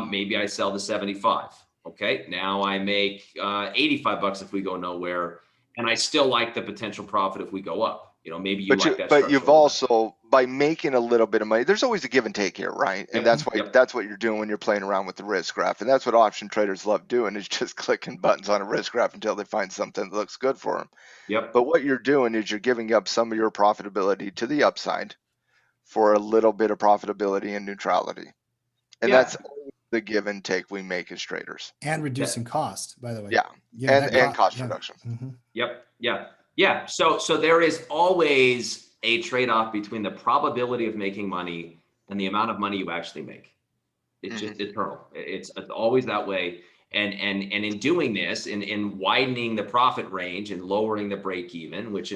Maybe I sell the 75. Okay, now I make 85 bucks if we go nowhere, and I still like the potential profit if we go up. You know, maybe you like that. But you've also, by making a little bit of money, there's always a give and take here, right? And that's why that's what you're doing when you're playing around with the risk graph, and that's what option traders love doing is just clicking buttons on a risk graph until they find something that looks good for them. Yep. But what you're doing is you're giving up some of your profitability to the upside for a little bit of profitability and neutrality, and that's the give and take we make as traders. And reducing cost, by the way. Yeah, and cost reduction. Mm-hmm. Yep. Yeah. So there is always a trade-off between the probability of making money and the amount of money you actually make. It's just eternal. It's always that way. And in doing this, in widening the profit range and lowering the break even, which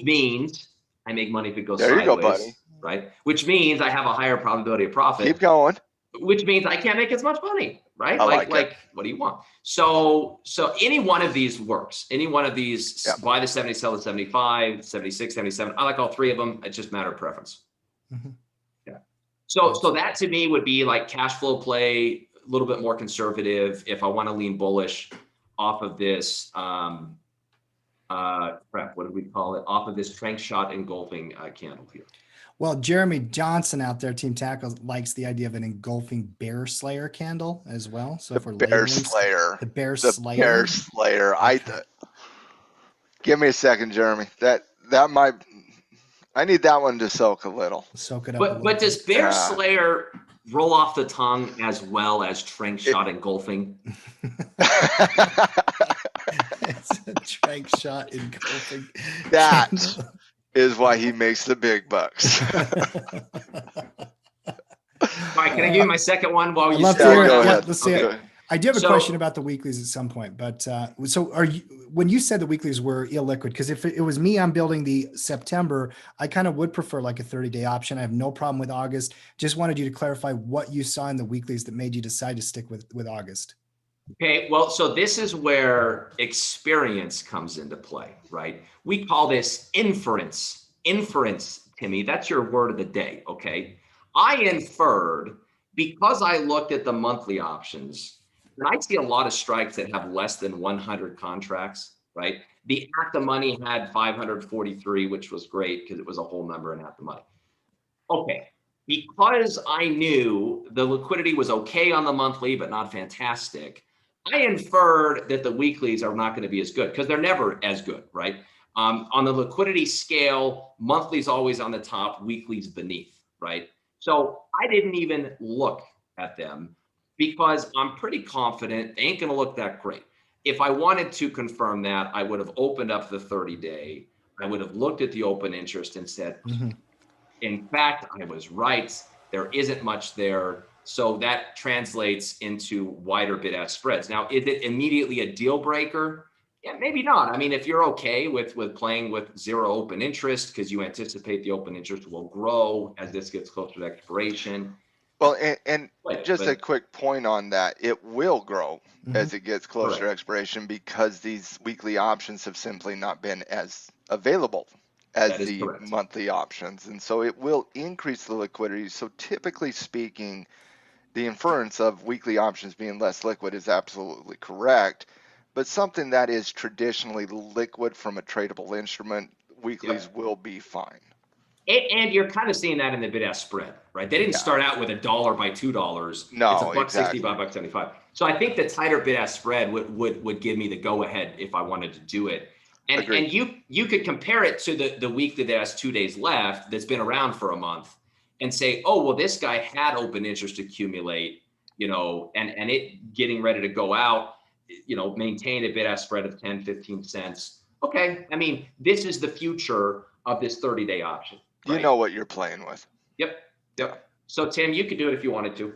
means I make money if it goes sideways. There you go, buddy. Right? Which means I have a higher probability of profit. Keep going. Which means I can't make as much money, right? Like what do you want? So any one of these works. Any one of these, buy the 70, sell the 75, 76, 77. I like all three of them. It's just a matter of preference. Mm-hmm. Yeah. So that to me would be like cash flow play, a little bit more conservative. If I want to lean bullish off of this, what did we call it? Off of this trank shot engulfing candle here. Well, Jeremy Johnson out there, Team Tackle, likes the idea of an engulfing bear slayer candle as well. So the bear slayer, the bear slayer, bear slayer. Give me a second, Jeremy. That might. I need that one to soak a little. Soak it up. But does bear slayer roll off the tongue as well as trank shot engulfing? It's a trank shot engulfing. That is why he makes the big bucks. All right, can I give you my second one while you love to hear it. Yeah, let's see it. I do have a question about the weeklies at some point, but so are you, when you said the weeklies were illiquid, because if it was me, I'm building the September, I kind of would prefer like a 30-day option. I have no problem with August. Just wanted you to clarify what you saw in the weeklies that made you decide to stick with August. Okay, well, so this is where experience comes into play, right? We call this inference. Inference, Timmy, that's your word of the day, okay? I inferred, because I looked at the monthly options, and I see a lot of strikes that have less than 100 contracts, right? The at the money had 543, which was great because it was a whole number in at the money. Okay, because I knew the liquidity was okay on the monthly, but not fantastic, I inferred that the weeklies are not going to be as good because they're never as good, right? On the liquidity scale, monthly's always on the top, weekly's beneath, right? So I didn't even look at them because I'm pretty confident they ain't going to look that great. If I wanted to confirm that, I would have opened up the 30-day. I would have looked at the open interest and said, in fact, I was right. There isn't much there. So that translates into wider bid-ask spreads. Now, is it immediately a deal breaker? Yeah, maybe not. I mean, if you're okay with playing with zero open interest because you anticipate the open interest will grow as this gets closer to expiration. Well, and a quick point on that, it will grow as it gets closer to expiration because these weekly options have simply not been as available as the monthly options. And so it will increase the liquidity. So typically speaking, the inference of weekly options being less liquid is absolutely correct, but something that is traditionally liquid from a tradable instrument, weeklies will be fine. And you're kind of seeing that in the bid-ask spread, right? They didn't start out with $1 by $2. No, it's $1.60 by $1.75. So I think the tighter bid-ask spread would give me the go-ahead if I wanted to do it. And you could compare it to the weekly that has 2 days left that's been around for a month and say, oh, well, this guy had open interest accumulate, and it getting ready to go out, maintain a bid-ask spread of 10, 15 cents. Okay. I mean, this is the future of this 30-day option. Right? You know what you're playing with. Yep. So Tim, you could do it if you wanted to.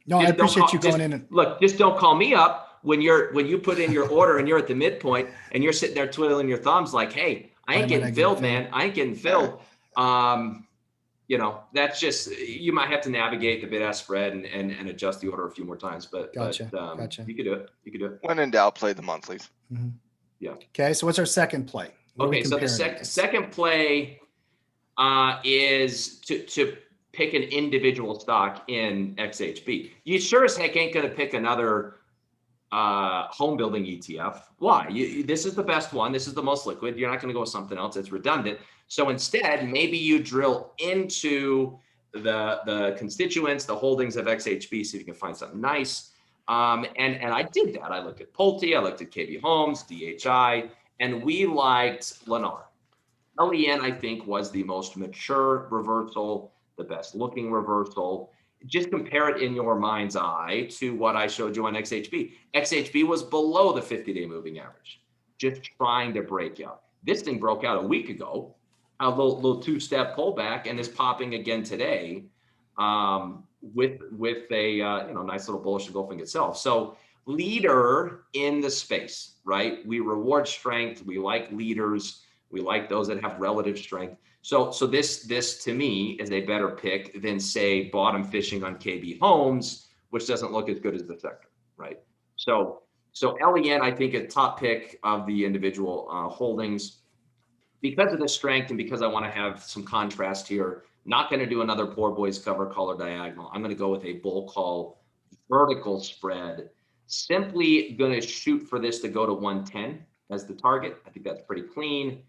No, I appreciate you going in and look, just don't call me up when you put in your order and you're at the midpoint and you're sitting there twiddling your thumbs like, hey, I ain't getting filled, man. I ain't getting filled. that's just, you might have to navigate the bid-ask spread and adjust the order a few more times, but Gotcha. you could do it. You could do it. When in doubt, play the monthlies. Mm-hmm. Yeah. Okay. So what's our second play? What are we Okay. So the comparing against? second play is to pick an individual stock in XHB. You sure as heck ain't going to pick another home building ETF. Why? This is the best one. This is the most liquid. You're not going to go with something else. It's redundant. So instead, maybe you drill into the constituents, the holdings of XHB, see if you can find something nice. And I did that. I looked at Pulte, I looked at KB Homes, DHI, and we liked Lennar. LEN, I think, was the most mature reversal, the best looking reversal. Just compare it in your mind's eye to what I showed you on XHB. XHB was below the 50-day moving average, just trying to break out. This thing broke out a week ago, a little two-step pullback, and is popping again today with a nice little bullish engulfing itself. So leader in the space, right? We reward strength. We like leaders. We like those that have relative strength. So this to me is a better pick than, say, bottom fishing on KB Homes, which doesn't look as good as the sector, right? So LEN, I think, a top pick of the individual holdings because of the strength and because I want to have some contrast here. Not going to do another poor boys cover call or diagonal. I'm going to go with a bull call vertical spread. Simply going to shoot for this to go to 110 as the target. I think that's pretty clean.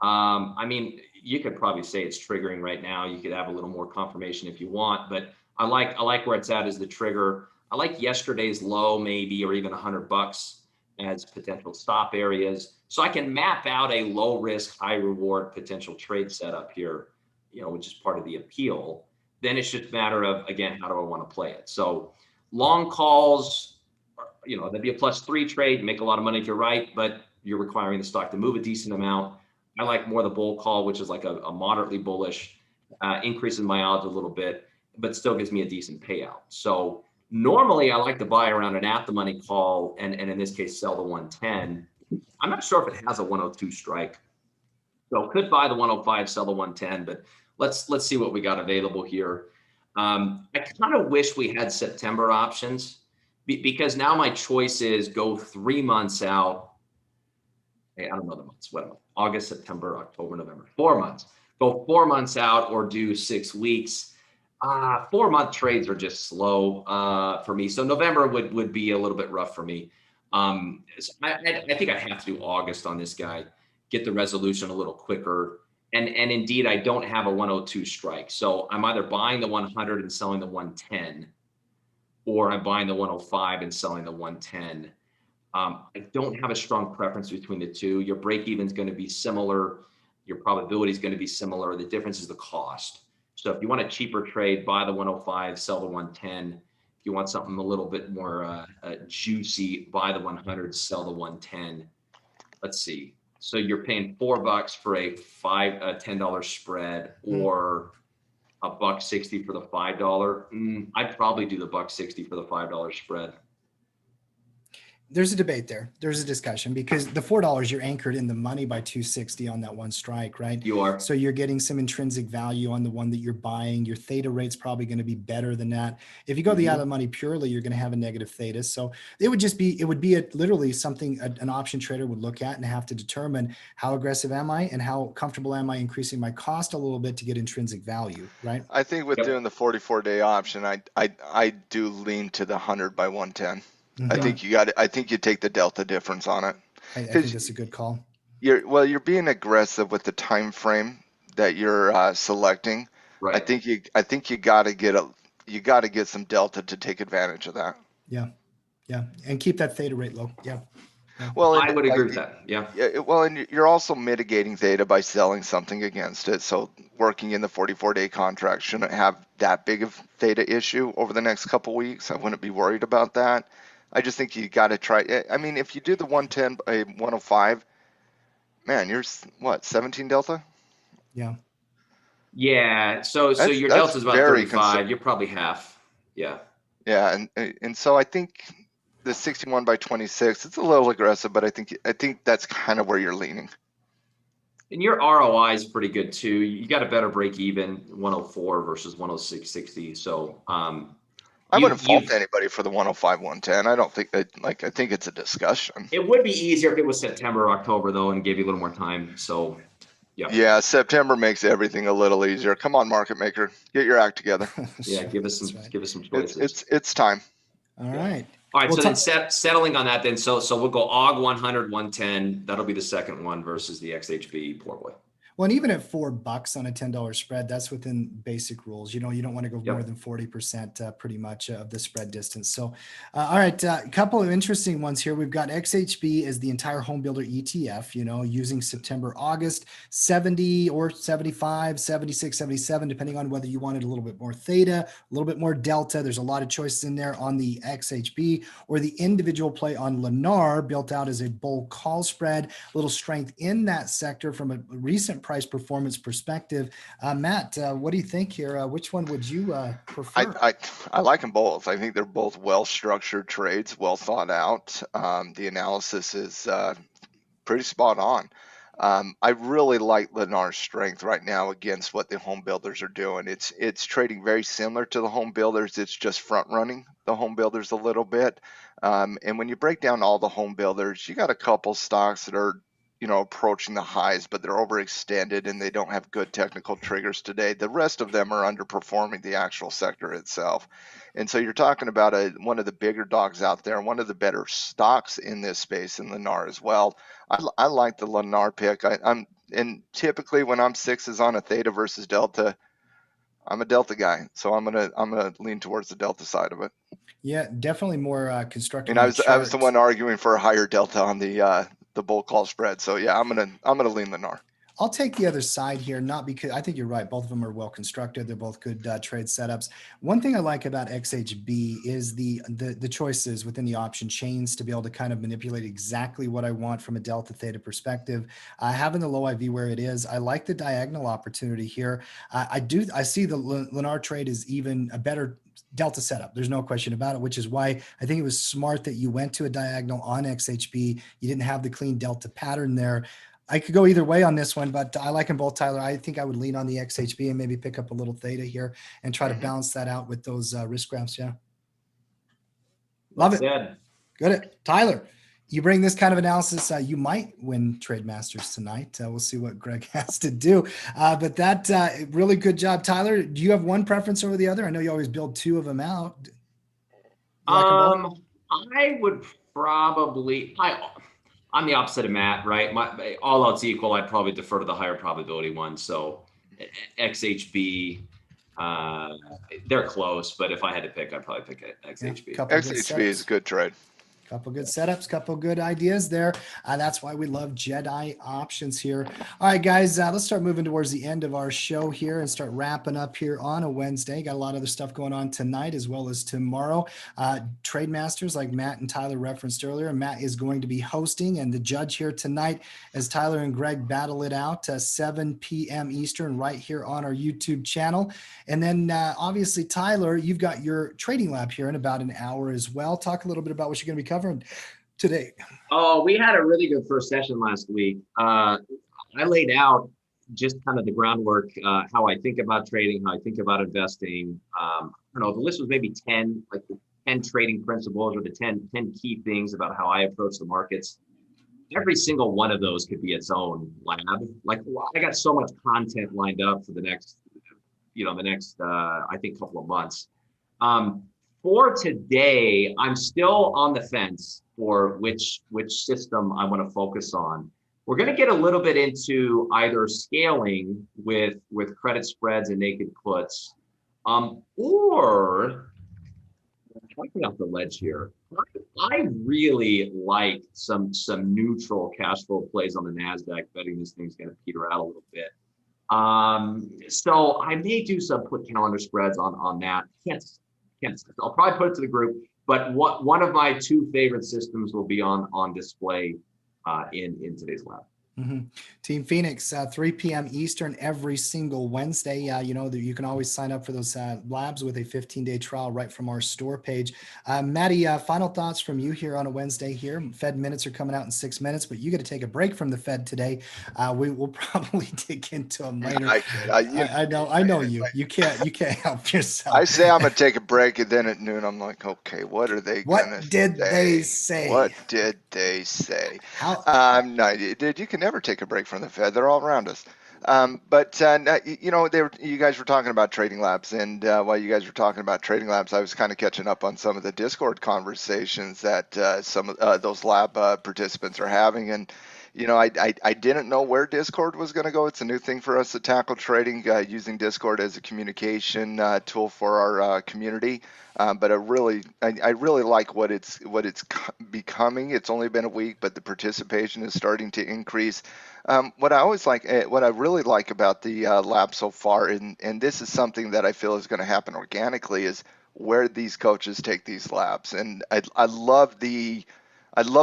I mean, you could probably say it's triggering right now. You could have a little more confirmation if you want, but I like where it's at as the trigger. I like yesterday's low, maybe, or even $100 as potential stop areas. So I can map out a low risk, high reward potential trade setup here, which is part of the appeal. Then it's just a matter of, again, how do I want to play it? So long calls, that'd be a +3 trade, make a lot of money if you're right, but you're requiring the stock to move a decent amount. I like more the bull call, which is like a moderately bullish, increases my odds a little bit, but still gives me a decent payout. So normally I like to buy around an at the money call and in this case, sell the 110. I'm not sure if it has a 102 strike. So could buy the 105, sell the 110, but let's see what we got available here. I kind of wish we had September options because now my choice is go 3 months out. Hey, I don't know the months. What am I? August, September, October, November. 4 months. Go 4 months out or do 6 weeks. 4-month trades are just slow for me. So November would be a little bit rough for me. I think I have to do August on this guy, get the resolution a little quicker. And indeed, I don't have a 102 strike. So I'm either buying the 100 and selling the 110, or I'm buying the 105 and selling the 110. I don't have a strong preference between the two. Your break even is going to be similar. Your probability is going to be similar. The difference is the cost. So if you want a cheaper trade, buy the 105, sell the 110. If you want something a little bit more juicy, buy the 100, sell the 110. Let's see. So you're paying $4 for a $10 spread, or $1.60 for the $5. I'd probably do the $1.60 for the $5 spread. There's a debate there. There's a discussion because the $4 you're anchored in the money by 260 on that one strike, right? You are. So you're getting some intrinsic value on the one that you're buying. Your theta rate's probably going to be better than that. If you go the out of the money purely, you're going to have a negative theta. So it would be literally something an option trader would look at and have to determine how aggressive am I and how comfortable am I increasing my cost a little bit to get intrinsic value, right? I think with doing the 44-day option, I do lean to the 100 by 110. Mm-hmm. I think you take the delta difference on it. I think that's a good call. You're being aggressive with the time frame that you're selecting. Right. I think you got to get some delta to take advantage of that. Yeah, and keep that theta rate low. Yeah. Well, I would agree with that. Yeah. Well, and you're also mitigating theta by selling something against it. So working in the 44-day contract shouldn't have that big of theta issue over the next couple of weeks. I wouldn't be worried about that. I just think you got to try. I mean, if you do the 110 by 105, man, you're what, 17 delta? Yeah. Yeah. So your delta is about 35. You're probably half. Yeah. Yeah, and so I think the 61 by 26, it's a little aggressive, but I think that's kind of where you're leaning. And your ROI is pretty good too. You got a better break even 104 versus 106.60. So I wouldn't fault anybody for the 105, 110. I don't think that, like, I think it's a discussion. It would be easier if it was September or October though, and gave you a little more time. So yeah, September makes everything a little easier. Come on, market maker, get your act together. Yeah, give us some choices. It's time. All right. All right, well, so then settling on that then, so we'll go AUG 100, 110. That'll be the second one versus the XHB poor boy. Well, and even at $4 on a $10 spread, that's within basic rules. You know, you don't want to go more than 40% pretty much of the spread distance. So, all right, a couple of interesting ones here. We've got XHB as the entire home builder ETF, you know, using September, August, 70 or 75, 76, 77, depending on whether you wanted a little bit more theta, a little bit more delta. There's a lot of choices in there on the XHB, or the individual play on Lennar, built out as a bull call spread, a little strength in that sector from a recent price performance perspective. Matt, what do you think here? Which one would you prefer? I like them both. I think they're both well-structured trades, well thought out. The analysis is pretty spot on. I really like Lennar's strength right now against what the home builders are doing. It's trading very similar to the home builders. It's just front running the home builders a little bit. And when you break down all the home builders, you got a couple stocks that are, you know, approaching the highs, but they're overextended and they don't have good technical triggers today. The rest of them are underperforming the actual sector itself. And so you're talking about one of the bigger dogs out there, one of the better stocks in this space in Lennar as well. I like the Lennar pick. And typically when I'm sixes on a theta versus delta, I'm a delta guy, so I'm gonna lean towards the delta side of it. Yeah, definitely more constructive. And I was the one arguing for a higher delta on the bull call spread. So yeah, I'm gonna lean Lennar. I'll take the other side here, not because I think you're right. Both of them are well constructed. They're both good trade setups. One thing I like about XHB is the choices within the option chains to be able to kind of manipulate exactly what I want from a delta theta perspective. Having the low IV where it is, I like the diagonal opportunity here. I see the Lennar trade is even a better delta setup. There's no question about it, which is why I think it was smart that you went to a diagonal on XHB. You didn't have the clean delta pattern there. I could go either way on this one, but I like them both, Tyler. I think I would lean on the XHB and maybe pick up a little theta here and try to balance that out with those risk graphs. Yeah. Love it. Good. Tyler, you bring this kind of analysis, you might win Trade Masters tonight. We'll see what Greg has to do. But that really good job, Tyler. Do you have one preference over the other? I know you always build two of them out. I would probably, I'm the opposite of Matt, right? All else equal, I'd probably defer to the higher probability one. So XHB, they're close, but if I had to pick, I'd probably pick XHB. Yeah, XHB is a good trade. Couple good setups, couple good ideas there. That's why we love Jedi options here. All right, guys, let's start moving towards the end of our show here and start wrapping up here on a Wednesday. Got a lot of other stuff going on tonight as well as tomorrow. Trade Masters, like Matt and Tyler referenced earlier. Matt is going to be hosting and the judge here tonight as Tyler and Greg battle it out 7 p.m. Eastern right here on our YouTube channel. And then obviously, Tyler, you've got your trading lab here in about an hour as well. Talk a little bit about what you're going to be covering today. Oh, we had a really good first session last week. I laid out just kind of the groundwork, how I think about trading, how I think about investing. I don't know, the list was maybe 10, like the 10 trading principles or the 10 key things about how I approach the markets. Every single one of those could be its own lab. Like I got so much content lined up for the next, I think couple of months. For today, I'm still on the fence for which system I want to focus on. We're going to get a little bit into either scaling with credit spreads and naked puts, or talking off the ledge here. I really like some neutral cash flow plays on the NASDAQ, betting this thing's going to peter out a little bit. So I may do some put calendar spreads on that. I'll probably put it to the group, but one of my two favorite systems will be on display in today's lab. Team Phoenix, 3 p.m. Eastern every single Wednesday. You know that you can always sign up for those labs with a 15-day trial right from our store page. Maddie, final thoughts from you here on a Wednesday here. Fed minutes are coming out in 6 minutes, but you got to take a break from the Fed today. We will probably dig into them later. I know you. You can't help yourself. I say I'm gonna take a break, and then at noon I'm like, okay, what are they gonna say? What did they say? What did they say? How? No, dude, you can never take a break from the Fed. They're all around us. You know, you guys were talking about trading labs, and while you guys were talking about trading labs, I was kind of catching up on some of the Discord conversations that some of those lab participants are having, and you know, I didn't know where Discord was going to go. It's a new thing for us to tackle trading, using Discord as a communication tool for our community. But I really like what it's becoming. It's only been a week, but the participation is starting to increase. What I really like about the lab so far, and this is something that I feel is going to happen organically, is where these coaches take these labs. And I love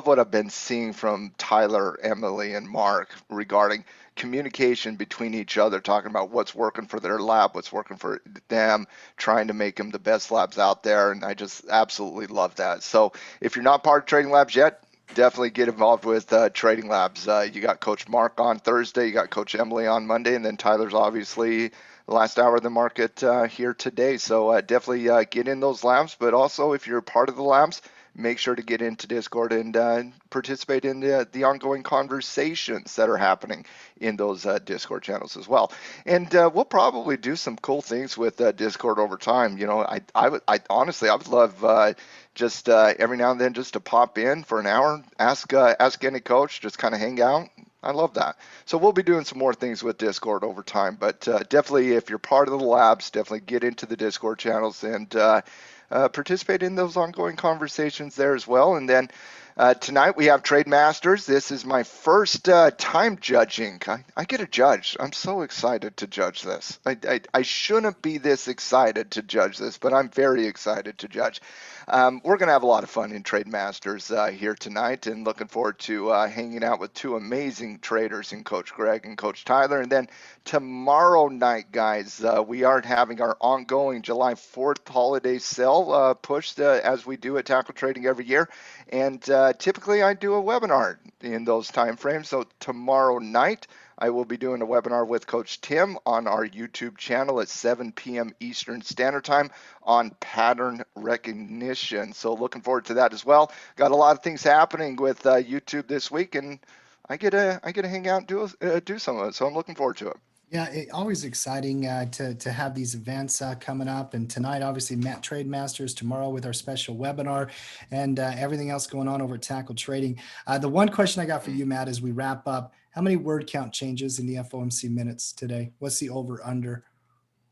what I've been seeing from Tyler, Emily, and Mark regarding communication between each other, talking about what's working for their lab, what's working for them, trying to make them the best labs out there. And I just absolutely love that. So if you're not part of Trading Labs yet, definitely get involved with Trading Labs. You got Coach Mark on Thursday, you got Coach Emily on Monday, and then Tyler's obviously the last hour of the market here today. So definitely get in those labs. But also, if you're part of the labs, make sure to get into Discord and participate in the ongoing conversations that are happening in those Discord channels as well. And we'll probably do some cool things with Discord over time. You know, I honestly would love just every now and then just to pop in for an hour, ask any coach, just kind of hang out. I love that. So we'll be doing some more things with Discord over time. But definitely, if you're part of the labs, definitely get into the Discord channels and participate in those ongoing conversations there as well. And then tonight we have Trade Masters. This is my first time judging. I get a judge. I'm so excited to judge this. I shouldn't be this excited to judge this, but I'm very excited to judge. We're going to have a lot of fun in Trade Masters here tonight, and looking forward to hanging out with two amazing traders in Coach Greg and Coach Tyler. And then tomorrow night, guys, we are having our ongoing July 4th holiday sale pushed as we do at Tackle Trading every year. And typically I do a webinar in those time frames. So tomorrow night, I will be doing a webinar with Coach Tim on our YouTube channel at 7 p.m. Eastern Standard Time on pattern recognition. So looking forward to that as well. Got a lot of things happening with YouTube this week, and I get to hang out and do some of it. So I'm looking forward to it. Yeah, always exciting to have these events coming up. And tonight, obviously, Trade Masters, tomorrow with our special webinar, and everything else going on over at Tackle Trading. The one question I got for you, Matt, as we wrap up, how many word count changes in the FOMC minutes today? What's the over-under?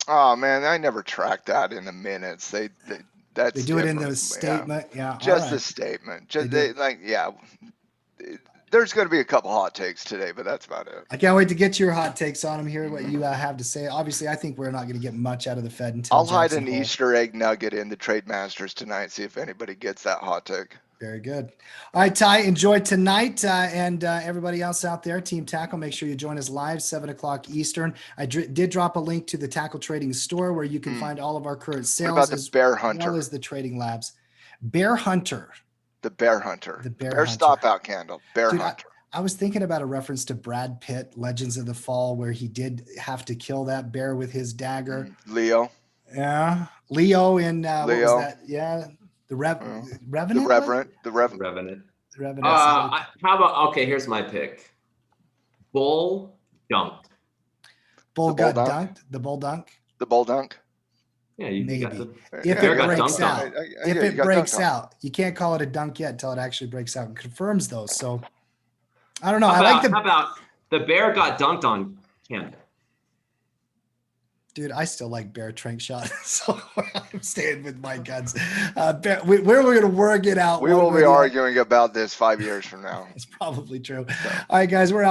Oh, man, I never track that in the minutes. They do it in the statement. Yeah, just the statement. There's going to be a couple hot takes today, but that's about it. I can't wait to get your hot takes on them, hear what you have to say. Obviously, I think we're not going to get much out of the Fed until I'll hide an Easter egg nugget in the Trade Masters tonight, see if anybody gets that hot take. Very good. All right, Ty, enjoy tonight. And everybody else out there, Team Tackle, make sure you join us live, 7 o'clock Eastern. I did drop a link to the Tackle Trading store where you can find all of our current sales. What about the Bear Hunter? As well as the Trading Labs. Bear Hunter. The Bear Hunter. The Bear Hunter. Stop out candle. Bear Hunter. I was thinking about a reference to Brad Pitt, Legends of the Fall, where he did have to kill that bear with his dagger. Leo. Yeah. Leo in, Leo. What was that? Yeah. The Revenant? The Revenant. How about, okay, here's my pick. Bull dunked. Bull got dunked? The bull dunk? The bull dunk? Yeah, you maybe. got if it breaks out. If it breaks out. You can't call it a dunk yet until it actually breaks out and confirms those. So I don't know. How about the bear got dunked on Ken? Dude, I still like bear trank shot, so I'm staying with my guns. We're going to work it out. We will be arguing about this 5 years from now. It's probably true. All right, guys, we're out.